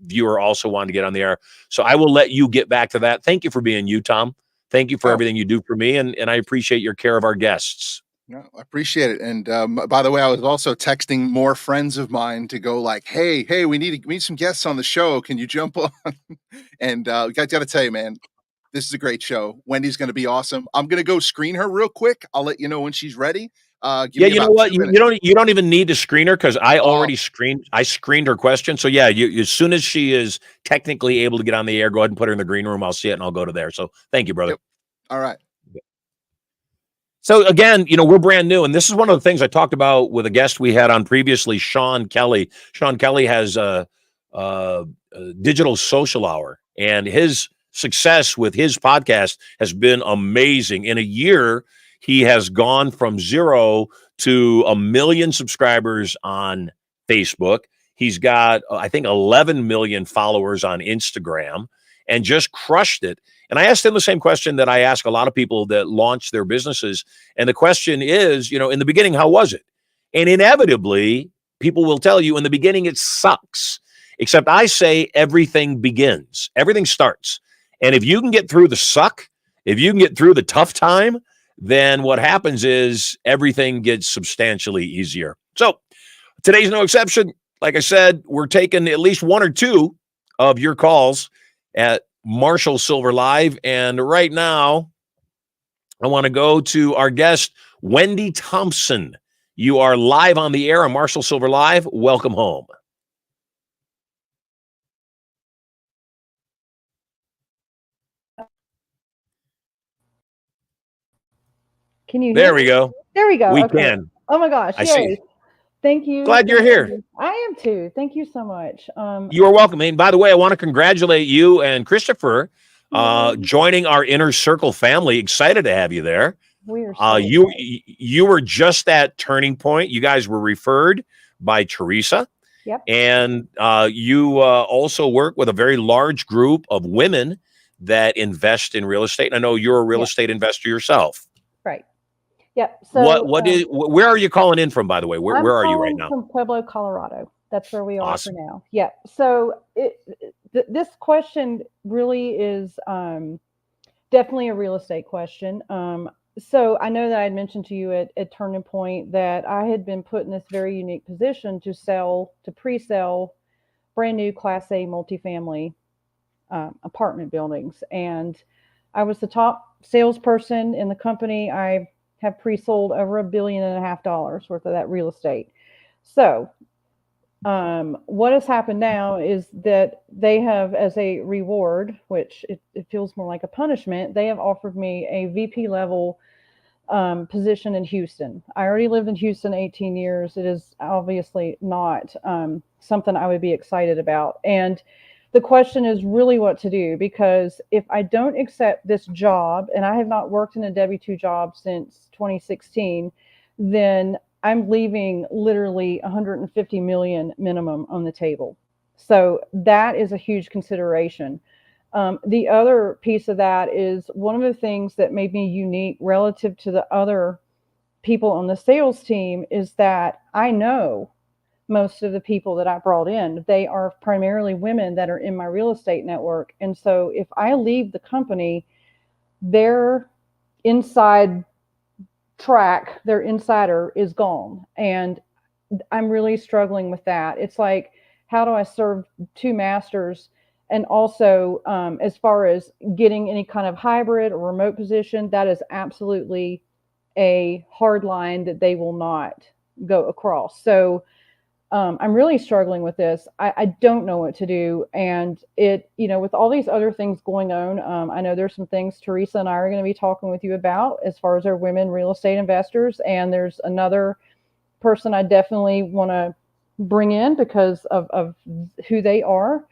viewer also wanted to get on the air. So I will let you get back to that. Thank you for being you, Tom. Thank you for everything you do for me. And I appreciate your care of our guests. No, I appreciate it. And by the way, I was also texting more friends of mine to go like, hey, we need some guests on the show. Can you jump on? And got to tell you, man, this is a great show. Wendy's going to be awesome. I'm going to go screen her real quick. I'll let you know when she's ready. Yeah, you know what? You don't even need to screen her because I already screened her question. So yeah, as soon as she is technically able to get on the air, go ahead and put her in the green room. I'll see it and I'll go to there. So thank you, brother. Yep. All right. So again, we're brand new, and this is one of the things I talked about with a guest we had on previously, Sean Kelly. Sean Kelly has a digital social hour, and his success with his podcast has been amazing. In a year, he has gone from 0 to 1 million subscribers on Facebook. He's got, I think, 11 million followers on Instagram, and just crushed it. And I asked him the same question that I ask a lot of people that launch their businesses. And the question is, in the beginning, how was it? And inevitably, people will tell you in the beginning, it sucks. Except I say everything begins. Everything starts. And if you can get through the suck, if you can get through the tough time, then what happens is everything gets substantially easier. So today's no exception. Like I said, we're taking at least 1 or 2 of your calls at Marshall Silver Live. And right now, I want to go to our guest, Wendy Thompson. You are live on the air on Marshall Silver Live. Welcome home. Can you hear There me? we go. There we go. We Okay. can. Oh my gosh. I Yay. see. Thank you. Glad you're here. I am too. Thank you so much. You are welcome. And by the way, I want to congratulate you and Christopher joining our Inner Circle family. Excited to have you there. We are so you were just that turning point. You guys were referred by Teresa. Yep. And you also work with a very large group of women that invest in real estate. And I know you're a real estate investor yourself. Right. Yep. So where are you calling in from, by the way? Where are you right now? From Pueblo, Colorado. That's where we are Awesome. for now. Yeah. So this question really is definitely a real estate question. So I know that I had mentioned to you at Turning Point that I had been put in this very unique position to pre-sell brand new Class A multifamily apartment buildings. And I was the top salesperson in the company. I have pre-sold over $1.5 billion worth of that real estate. So what has happened now is that they have, as a reward, which it feels more like a punishment, they have offered me a VP level position in Houston. I already lived in Houston 18 years. It is obviously not something I would be excited about. And the question is really what to do, because if I don't accept this job, and I have not worked in a W-2 job since 2016, then I'm leaving literally $150 million minimum on the table. So that is a huge consideration. The other piece of that is one of the things that made me unique relative to the other people on the sales team is that I know most of the people that I brought in. They are primarily women that are in my real estate network. And so if I leave the company, their inside track, their insider is gone. And I'm really struggling with that. It's like, how do I serve 2 masters? And also, as far as getting any kind of hybrid or remote position, that is absolutely a hard line that they will not go across. So I'm really struggling with this. I don't know what to do. And with all these other things going on, I know there's some things Teresa and I are going to be talking with you about as far as our women real estate investors. And there's another person I definitely want to bring in because of who they are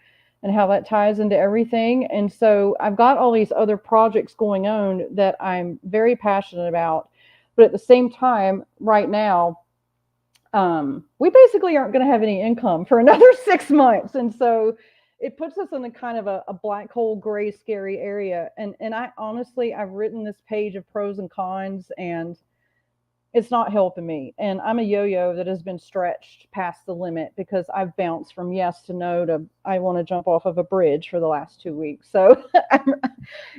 and how that ties into everything. And so I've got all these other projects going on that I'm very passionate about. But at the same time, right now, we basically aren't going to have any income for another 6 months. And so it puts us in a kind of a black hole, gray, scary area. And I honestly, I've written this page of pros and cons, and it's not helping me. And I'm a yo-yo that has been stretched past the limit because I've bounced from yes to no to I want to jump off of a bridge for the last 2 weeks. So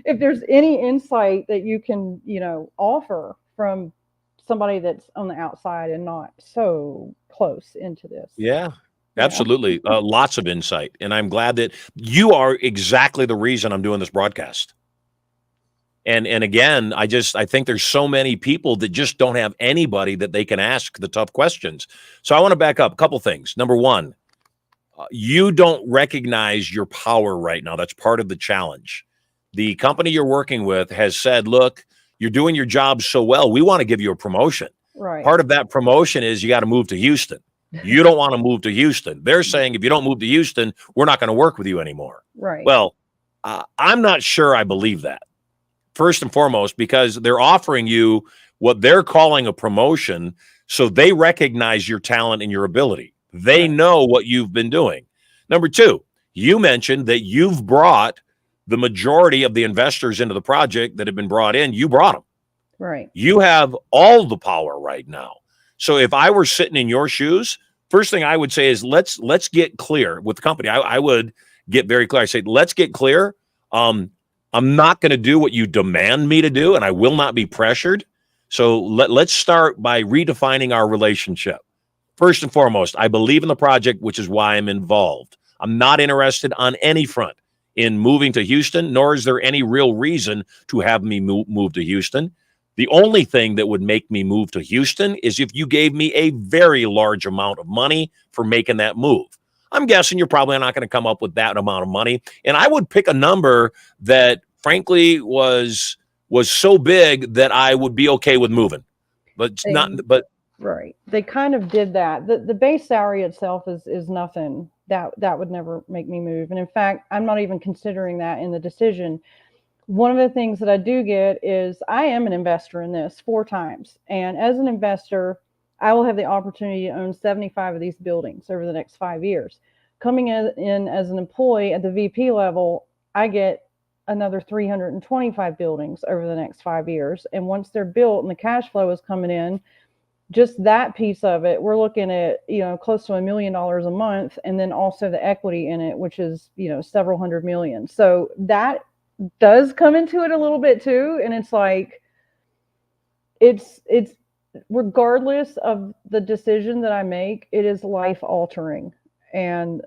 if there's any insight that you can, offer from somebody that's on the outside and not so close into this. Yeah, absolutely. Lots of insight. And I'm glad that you are exactly the reason I'm doing this broadcast. And again, I think there's so many people that just don't have anybody that they can ask the tough questions. So I want to back up a couple things. Number one, you don't recognize your power right now. That's part of the challenge. The company you're working with has said, look, you're doing your job so well, we want to give you a promotion. Right. Part of that promotion is you got to move to Houston. You don't want to move to Houston. They're saying if you don't move to Houston, we're not going to work with you anymore. Right. Well, I'm not sure I believe that. First and foremost, because they're offering you what they're calling a promotion, so they recognize your talent and your ability. They know what you've been doing. Number two, you mentioned that you've brought the majority of the investors into the project that have been brought in. You brought them. Right. You have all the power right now. So if I were sitting in your shoes, first thing I would say is let's get clear with the company. I would get very clear. I say, let's get clear. I'm not going to do what you demand me to do, and I will not be pressured. So let's start by redefining our relationship. First and foremost, I believe in the project, which is why I'm involved. I'm not interested on any front in moving to Houston, nor is there any real reason to have me move to Houston. The only thing that would make me move to Houston is if you gave me a very large amount of money for making that move. I'm guessing you're probably not going to come up with that amount of money. And I would pick a number that frankly was so big that I would be okay with moving. Right. They kind of did that. The base salary itself is nothing. That would never make me move. And in fact, I'm not even considering that in the decision. One of the things that I do get is I am an investor in this 4 times. And as an investor, I will have the opportunity to own 75 of these buildings over the next 5 years. Coming in as an employee at the VP level, I get another 325 buildings over the next 5 years. And once they're built and the cash flow is coming in, just that piece of it, we're looking at, close to $1 million a month. And then also the equity in it, which is, several hundred million. So that does come into it a little bit too. And it's like, it's regardless of the decision that I make, it is life altering. And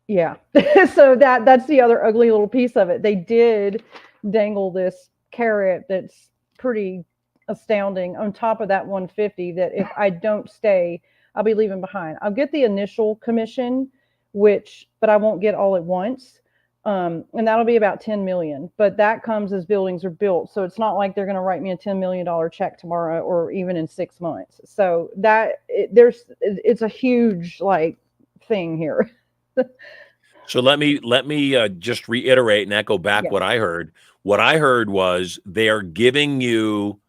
yeah, so that's the other ugly little piece of it. They did dangle this carrot that's pretty astounding on top of that 150 that if I don't stay, I'll be leaving behind. I'll get the initial commission, but I won't get all at once. And that'll be about 10 million, but that comes as buildings are built. So it's not like they're going to write me a $10 million check tomorrow or even in 6 months. So it's a huge thing here. So let me just reiterate and echo back what I heard. What I heard was they are giving you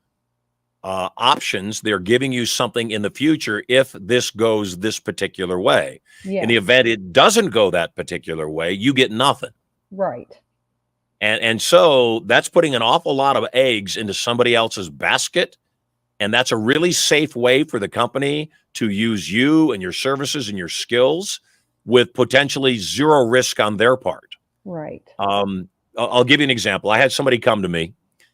options. They're giving you something in the future if this goes this particular way. Yes. In the event it doesn't go that particular way, you get nothing. Right. And so that's putting an awful lot of eggs into somebody else's basket. And that's a really safe way for the company to use you and your services and your skills with potentially zero risk on their part. Right. I'll give you an example. I had somebody come to me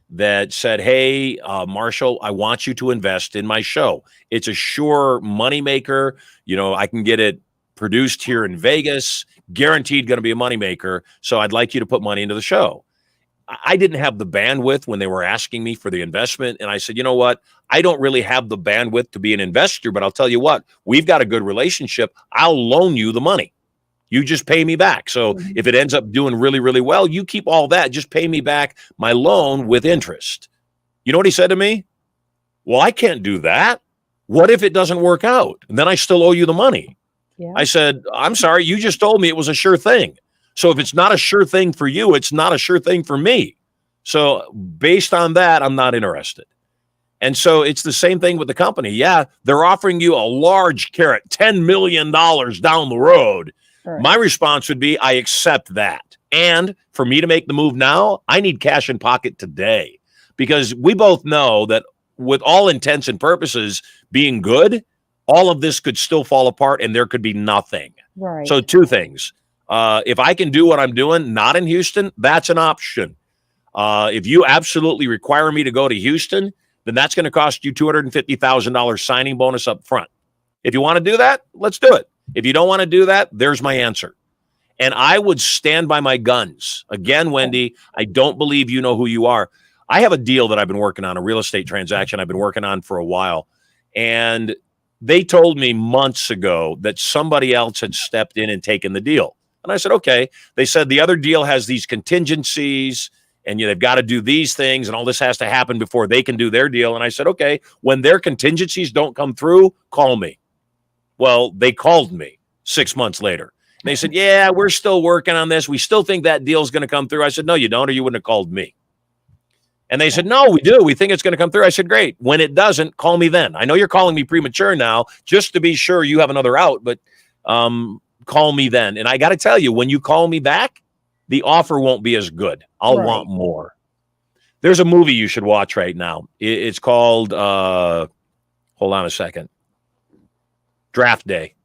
that said, hey, Marshall, I want you to invest in my show. It's a sure moneymaker. I can get it produced here in Vegas, guaranteed going to be a moneymaker. So I'd like you to put money into the show. I didn't have the bandwidth when they were asking me for the investment. And I said, you know what? I don't really have the bandwidth to be an investor, but I'll tell you what, we've got a good relationship. I'll loan you the money. You just pay me back. So if it ends up doing really, really well, you keep all that. Just pay me back my loan with interest. You know what he said to me? Well, I can't do that. What if it doesn't work out? And then I still owe you the money. Yeah. I said, I'm sorry. You just told me it was a sure thing. So if it's not a sure thing for you, it's not a sure thing for me. So based on that, I'm not interested. And so it's the same thing with the company. Yeah, they're offering you a large carrot, $10 million down the road. Right. My response would be, I accept that. And for me to make the move now, I need cash in pocket today, because we both know that with all intents and purposes being good, all of this could still fall apart and there could be nothing. Right. So two things. If I can do what I'm doing, not in Houston, that's an option. If you absolutely require me to go to Houston, then that's going to cost you $250,000 signing bonus up front. If you want to do that, let's do it. If you don't want to do that, there's my answer. And I would stand by my guns. Again, Wendy, I don't believe you know who you are. I have a deal that I've been working on, a real estate transaction I've been working on for a while. And they told me months ago that somebody else had stepped in and taken the deal. And I said, okay. They said the other deal has these contingencies and they've got to do these things and all this has to happen before they can do their deal. And I said, okay, when their contingencies don't come through, call me. Well, they called me 6 months later. And they said, yeah, we're still working on this. We still think that deal is going to come through. I said, no, you don't, or you wouldn't have called me. And they said, no, we do. We think it's going to come through. I said, great. When it doesn't, call me then. I know you're calling me premature now just to be sure you have another out, but call me then. And I got to tell you, when you call me back, the offer won't be as good. I'll want more. There's a movie you should watch right now. It's called, hold on a second, Draft Day.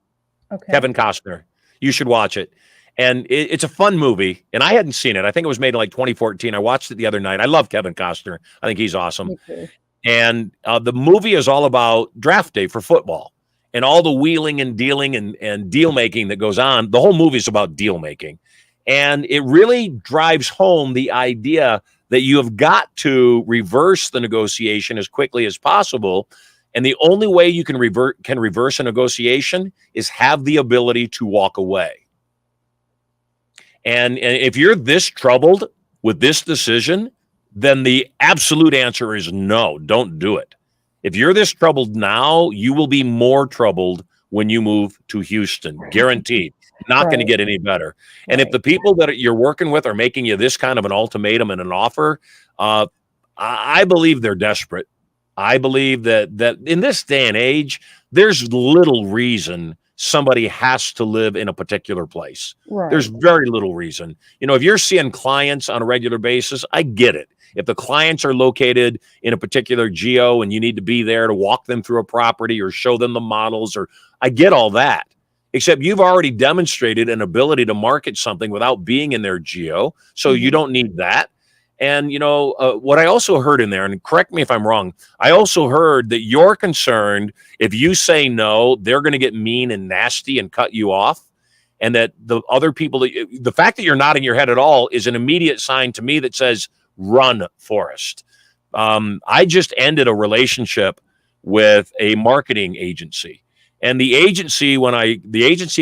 Okay. Kevin Costner. You should watch it. And it's a fun movie. And I hadn't seen it. I think it was made in like 2014. I watched it the other night. I love Kevin Costner. I think he's awesome. Me too. And the movie is all about draft day for football and all the wheeling and dealing and deal making that goes on. The whole movie is about deal making. And it really drives home the idea that you have got to reverse the negotiation as quickly as possible. And the only way you can reverse a negotiation is have the ability to walk away. And if you're this troubled with this decision, then the absolute answer is no, don't do it. If you're this troubled now, you will be more troubled when you move to Houston, guaranteed. Not going to get any better. And if the people that you're working with are making you this kind of an ultimatum and an offer, I believe they're desperate. I believe that in this day and age, there's little reason somebody has to live in a particular place. Right. There's very little reason. If you're seeing clients on a regular basis, I get it. If the clients are located in a particular geo and you need to be there to walk them through a property or show them the models, or I get all that. Except you've already demonstrated an ability to market something without being in their geo, so you don't need that. And, what I also heard in there, and correct me if I'm wrong, I also heard that you're concerned if you say no, they're going to get mean and nasty and cut you off. And that the other people, the fact that you're not in your head at all is an immediate sign to me that says, run, Forrest. I just ended a relationship with a marketing agency. And the agency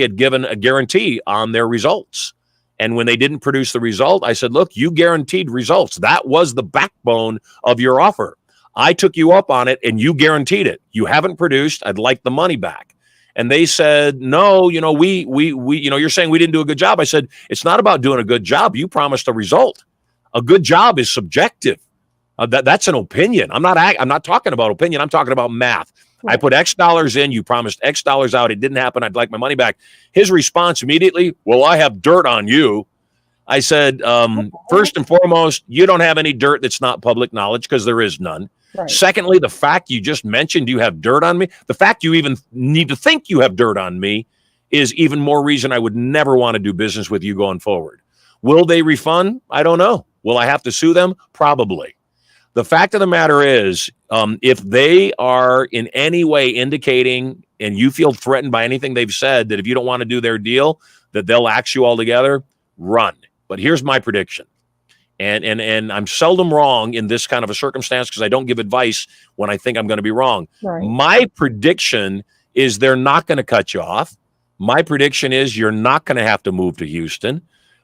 had given a guarantee on their results. And when they didn't produce the result, I said, look, you guaranteed results. That was the backbone of your offer. I took you up on it and you guaranteed it. You haven't produced. I'd like the money back. And they said, no, we you're saying we didn't do a good job. I said, it's not about doing a good job. You promised a result. A good job is subjective. That's an opinion. I'm not talking about opinion. I'm talking about math. I put X dollars in, you promised X dollars out. It didn't happen. I'd like my money back. His response immediately, well, I have dirt on you. I said, first and foremost, you don't have any dirt that's not public knowledge because there is none. Right. Secondly, the fact you just mentioned you have dirt on me, the fact you even need to think you have dirt on me is even more reason I would never want to do business with you going forward. Will they refund? I don't know. Will I have to sue them? Probably. The fact of the matter is, if they are in any way indicating and you feel threatened by anything they've said, that if you don't want to do their deal, that they'll axe you altogether, run. But here's my prediction. And I'm seldom wrong in this kind of a circumstance because I don't give advice when I think I'm going to be wrong. Right. My prediction is they're not going to cut you off. My prediction is you're not going to have to move to Houston.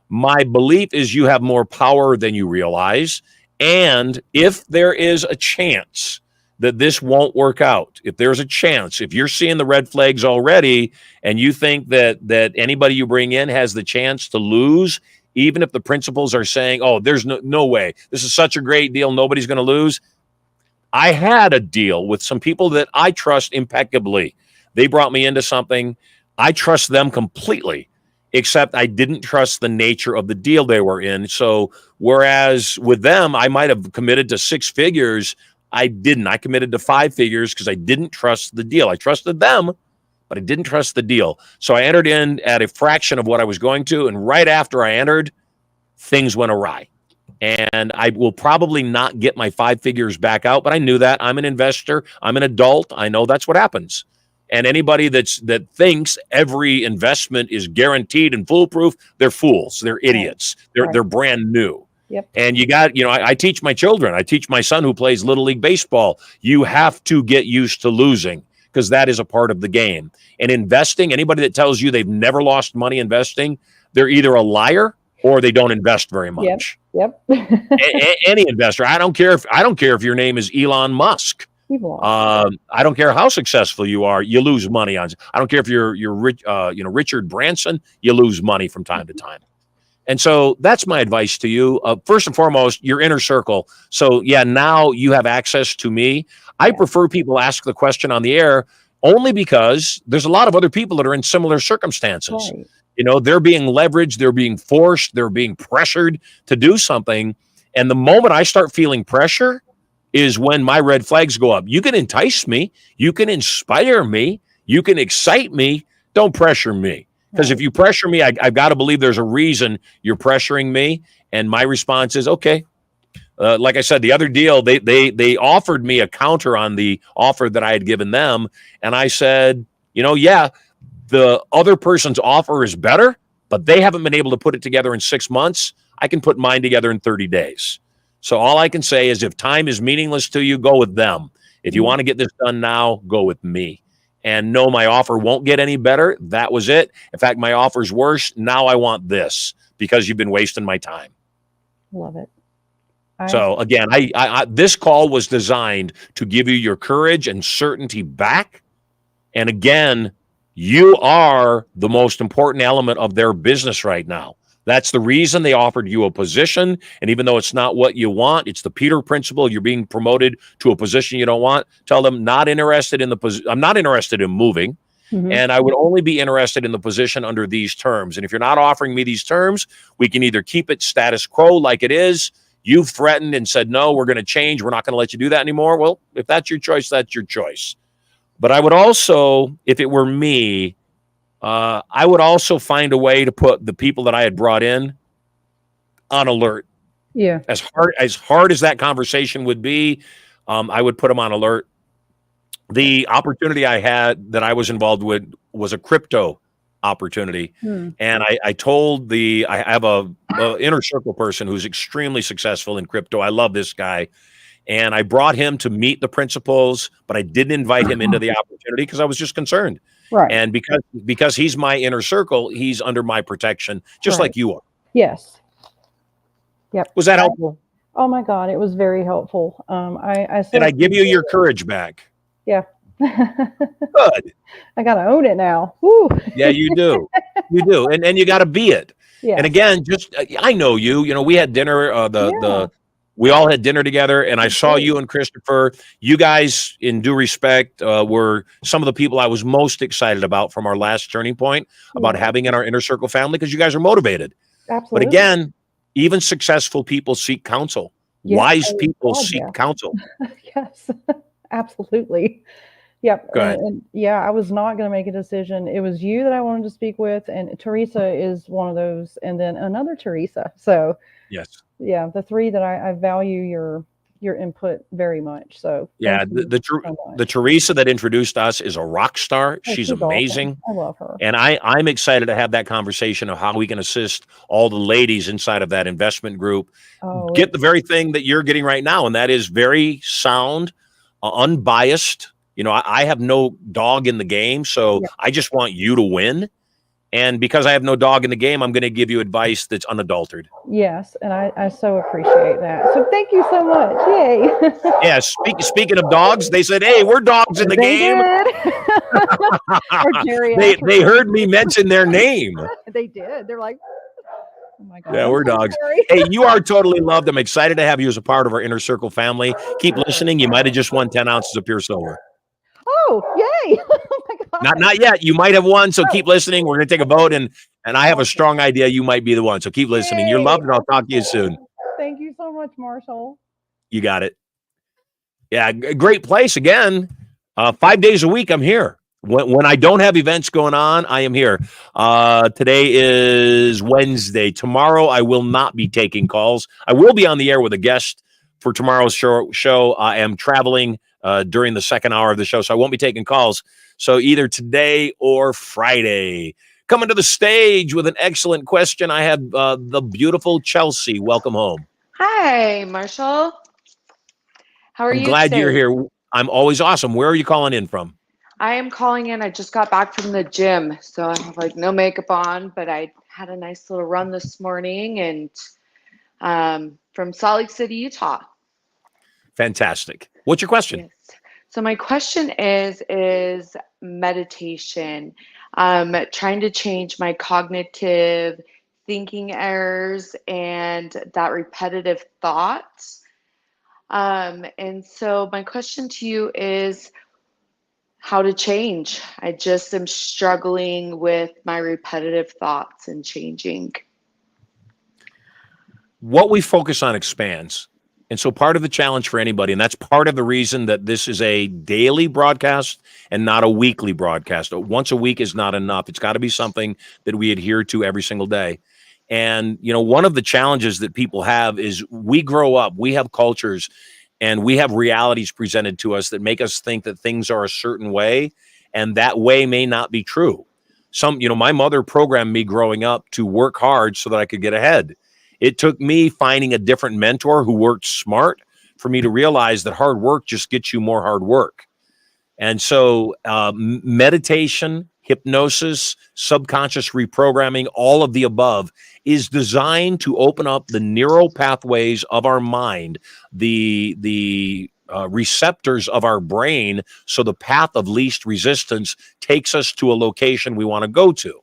My belief is you have more power than you realize. And if there is a chance that this won't work out, if there's a chance, if you're seeing the red flags already and you think that anybody you bring in has the chance to lose, even if the principals are saying, oh, there's no way, this is such a great deal, nobody's going to lose. I had a deal with some people that I trust impeccably. They brought me into something. I trust them completely. except I didn't trust the nature of the deal they were in. So whereas with them, I might have committed to 6 figures, I didn't. I committed to 5 figures because I didn't trust the deal. I trusted them, but I didn't trust the deal. So I entered in at a fraction of what I was going to. And right after I entered, things went awry. And I will probably not get my 5 figures back out, but I knew that. I'm an investor. I'm an adult. I know that's what happens. And anybody that thinks every investment is guaranteed and foolproof, they're fools. They're idiots. They're brand new. Yep. And you got, I teach my children. I teach my son who plays Little League Baseball. You have to get used to losing because that is a part of the game. And investing, anybody that tells you they've never lost money investing, they're either a liar or they don't invest very much. Yep. Any investor. I don't care if your name is Elon Musk. I don't care how successful you are, you lose money on. I don't care if you're rich, Richard Branson, you lose money from time to time. And so that's my advice to you. First and foremost, your inner circle. So yeah, now you have access to me. I prefer people ask the question on the air only because there's a lot of other people that are in similar circumstances. Right. They're being leveraged, they're being forced, they're being pressured to do something. And the moment I start feeling pressure is when my red flags go up. You can entice me, you can inspire me, you can excite me. Don't pressure me. Because if you pressure me, I've got to believe there's a reason you're pressuring me. And my response is, okay. Like I said, the other deal, they offered me a counter on the offer that I had given them. And I said, yeah, the other person's offer is better, but they haven't been able to put it together in 6 months. I can put mine together in 30 days. So all I can say is if time is meaningless to you, go with them. If you want to get this done now, go with me. And no, my offer won't get any better. That was it. In fact, my offer's worse. Now I want this because you've been wasting my time. Love it. So again, I this call was designed to give you your courage and certainty back. And again, you are the most important element of their business right now. That's the reason they offered you a position. And even though it's not what you want, it's the Peter principle. You're being promoted to a position you don't want. Tell them I'm not interested in moving. Mm-hmm. And I would only be interested in the position under these terms. And if you're not offering me these terms, we can either keep it status quo like it is. You've threatened and said, no, we're going to change. We're not going to let you do that anymore. Well, if that's your choice, that's your choice. But I would also, if it were me, I would also find a way to put the people that I had brought in on alert. Yeah. As hard as that conversation would be, I would put them on alert. The opportunity I had that I was involved with was a crypto opportunity. And I told I have a inner circle person who's extremely successful in crypto. I love this guy. And I brought him to meet the principals, but I didn't invite him into the opportunity because I was just concerned. Right. And because he's my inner circle, he's under my protection, just like you are. Yes. Yep. Was that helpful? Oh my God, it was very helpful. I Did I give you your courage back? Yeah. Good. I gotta own it now. Woo. Yeah, you do. You do. And you gotta be it. Yeah. And again, just I know you. We had dinner, we all had dinner together, and I saw you and Christopher. You guys, in due respect, were some of the people I was most excited about from our last turning point about having in our inner circle family because you guys are motivated. Absolutely. But again, even successful people seek counsel. Yes. Wise people seek counsel. Yes, absolutely. Yep. Go ahead. And yeah, I was not going to make a decision. It was you that I wanted to speak with, and Teresa is one of those, and then another Teresa. So yes. Yeah, the three that I value your input very much. So yeah, the Teresa that introduced us is a rock star. She's amazing. Awesome. I love her. And I'm excited to have that conversation of how we can assist all the ladies inside of that investment group get the very thing that you're getting right now, and that is very sound, unbiased. I have no dog in the game, so I just want you to win. And because I have no dog in the game, I'm going to give you advice that's unadulterated. Yes, and I so appreciate that. So thank you so much. Yay. Yeah, speaking of dogs, they said, hey, we're dogs in the game. They heard me mention their name. They did. They're like, oh my God. Yeah, we're dogs. Hey, you are totally loved. I'm excited to have you as a part of our Inner Circle family. Keep listening. You might have just won 10 ounces of pure silver. Oh, yay. Oh my God. Not yet. You might have won, so keep listening. We're going to take a vote, and And I have a Awesome. strong idea you might be the one. So keep listening. You're Yay. loved, and I'll talk to you soon. Thank you so much, Marshall. You got it. Yeah, great place again. 5 days a week, I'm here. When I don't have events going on, I am here. Today is Wednesday. Tomorrow, I will not be taking calls. I will be on the air with a guest for tomorrow's show. I am traveling during the second hour of the show, so I won't be taking calls. So either today or Friday. Coming to the stage with an excellent question, I have the beautiful Chelsea. Welcome home. Hi, Marshall. How are I'm you glad you're today? here. I'm always awesome. Where are you calling in from? I am calling in. I just got back from the gym, so I have like no makeup on, but I had a nice little run this morning and from Salt Lake City, Utah. Fantastic. What's your question? Yes. So my question is meditation. Trying to change my cognitive thinking errors and that repetitive thoughts. And so my question to you is how to change. I just am struggling with my repetitive thoughts and changing. What we focus on expands. And so part of the challenge for anybody, and that's part of the reason that this is a daily broadcast and not a weekly broadcast. Once a week is not enough. It's got to be something that we adhere to every single day. And, you know, one of the challenges that people have is we grow up, we have cultures, and we have realities presented to us that make us think that things are a certain way, and that way may not be true. My mother programmed me growing up to work hard so that I could get ahead. It took me finding a different mentor who worked smart for me to realize that hard work just gets you more hard work. And so meditation, hypnosis, subconscious reprogramming, all of the above is designed to open up the neural pathways of our mind, the receptors of our brain, so the path of least resistance takes us to a location we want to go to.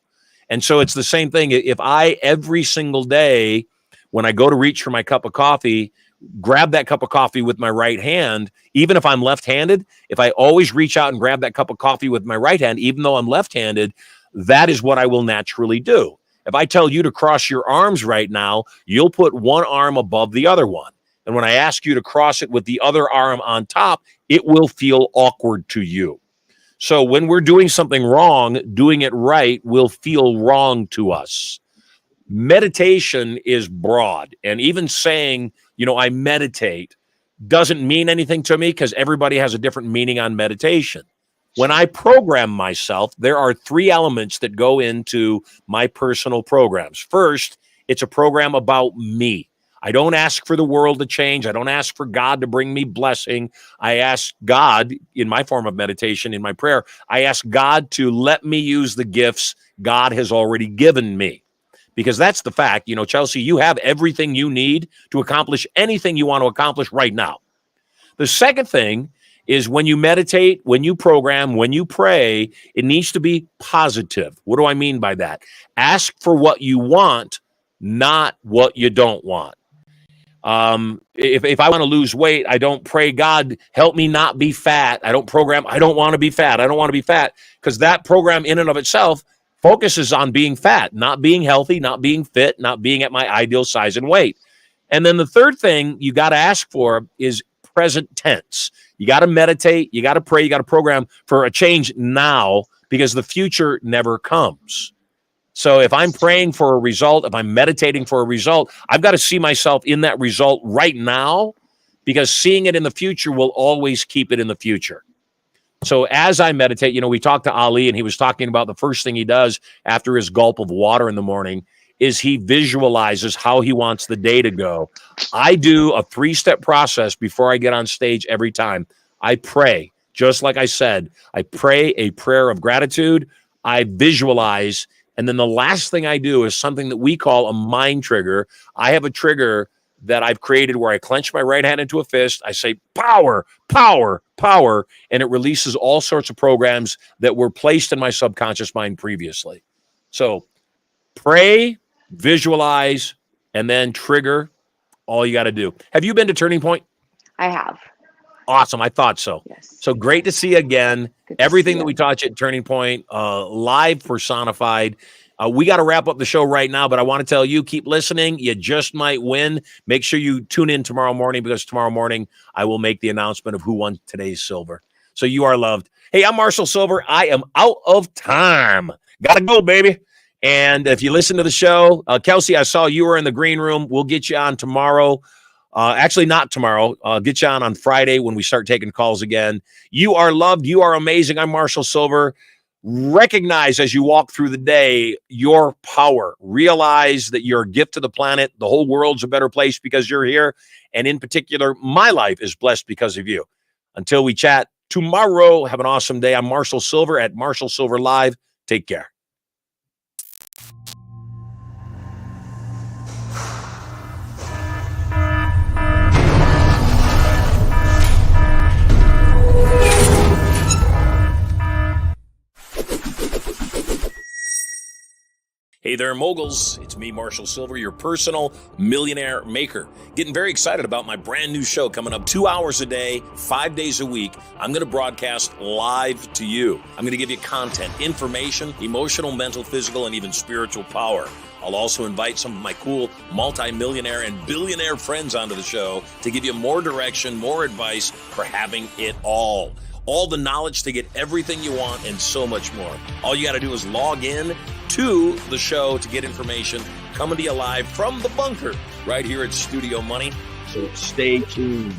And so it's the same thing. If I, every single day, when I go to reach for my cup of coffee, grab that cup of coffee with my right hand, even if I'm left-handed, if I always reach out and grab that cup of coffee with my right hand, even though I'm left-handed, that is what I will naturally do. If I tell you to cross your arms right now, you'll put one arm above the other one. And when I ask you to cross it with the other arm on top, it will feel awkward to you. So when we're doing something wrong, doing it right will feel wrong to us. Meditation is broad, and even saying, I meditate doesn't mean anything to me because everybody has a different meaning on meditation. When I program myself, there are 3 elements that go into my personal programs. First, it's a program about me. I don't ask for the world to change. I don't ask for God to bring me blessing. I ask God, in my form of meditation, in my prayer, I ask God to let me use the gifts God has already given me. Because that's the fact, Chelsea, you have everything you need to accomplish anything you want to accomplish right now. The second thing is when you meditate, when you program, when you pray, it needs to be positive. What do I mean by that? Ask for what you want, not what you don't want. If I want to lose weight, I don't pray, God, help me not be fat. I don't program, I don't want to be fat. I don't want to be fat. Because that program in and of itself focuses on being fat, not being healthy, not being fit, not being at my ideal size and weight. And then the third thing you got to ask for is present tense. You got to meditate, you got to pray, you got to program for a change now because the future never comes. So if I'm praying for a result, if I'm meditating for a result, I've got to see myself in that result right now because seeing it in the future will always keep it in the future. So as I meditate, we talked to Ali and he was talking about the first thing he does after his gulp of water in the morning is he visualizes how he wants the day to go. I do a 3-step process before I get on stage every time. I pray, just like I said, I pray a prayer of gratitude. I visualize. And then the last thing I do is something that we call a mind trigger. I have a trigger that I've created where I clench my right hand into a fist. I say, power, power, power, and it releases all sorts of programs that were placed in my subconscious mind previously. So pray, visualize, and then trigger. All you got to do. Have you been to Turning Point? I have. Awesome. I thought so. Yes. So great to see you again. Good to Everything see that you. we taught you at Turning Point, live personified. We got to wrap up the show right now, but I want to tell you, keep listening. You just might win. Make sure you tune in tomorrow morning, because tomorrow morning I will make the announcement of who won today's silver. So you are loved. Hey, I'm Marshall Silver. I am out of time. Gotta go, baby. And if you listen to the show, Kelsey, I saw you were in the green room. We'll get you on tomorrow. Actually, not tomorrow. Get you on Friday when we start taking calls again. You are loved. You are amazing. I'm Marshall Silver. Recognize as you walk through the day your power. Realize that you're a gift to the planet. The whole world's a better place because you're here. And in particular, my life is blessed because of you. Until we chat tomorrow, have an awesome day. I'm Marshall Silver at Marshall Silver Live. Take care. Hey there, moguls. It's me, Marshall Silver, your personal millionaire maker. Getting very excited about my brand new show coming up 2 hours a day, 5 days a week. I'm going to broadcast live to you. I'm going to give you content, information, emotional, mental, physical, and even spiritual power. I'll also invite some of my cool multi-millionaire and billionaire friends onto the show to give you more direction, more advice for having it all. All the knowledge to get everything you want and so much more. All you got to do is log in to the show to get information coming to you live from the bunker right here at Studio Money. So stay tuned.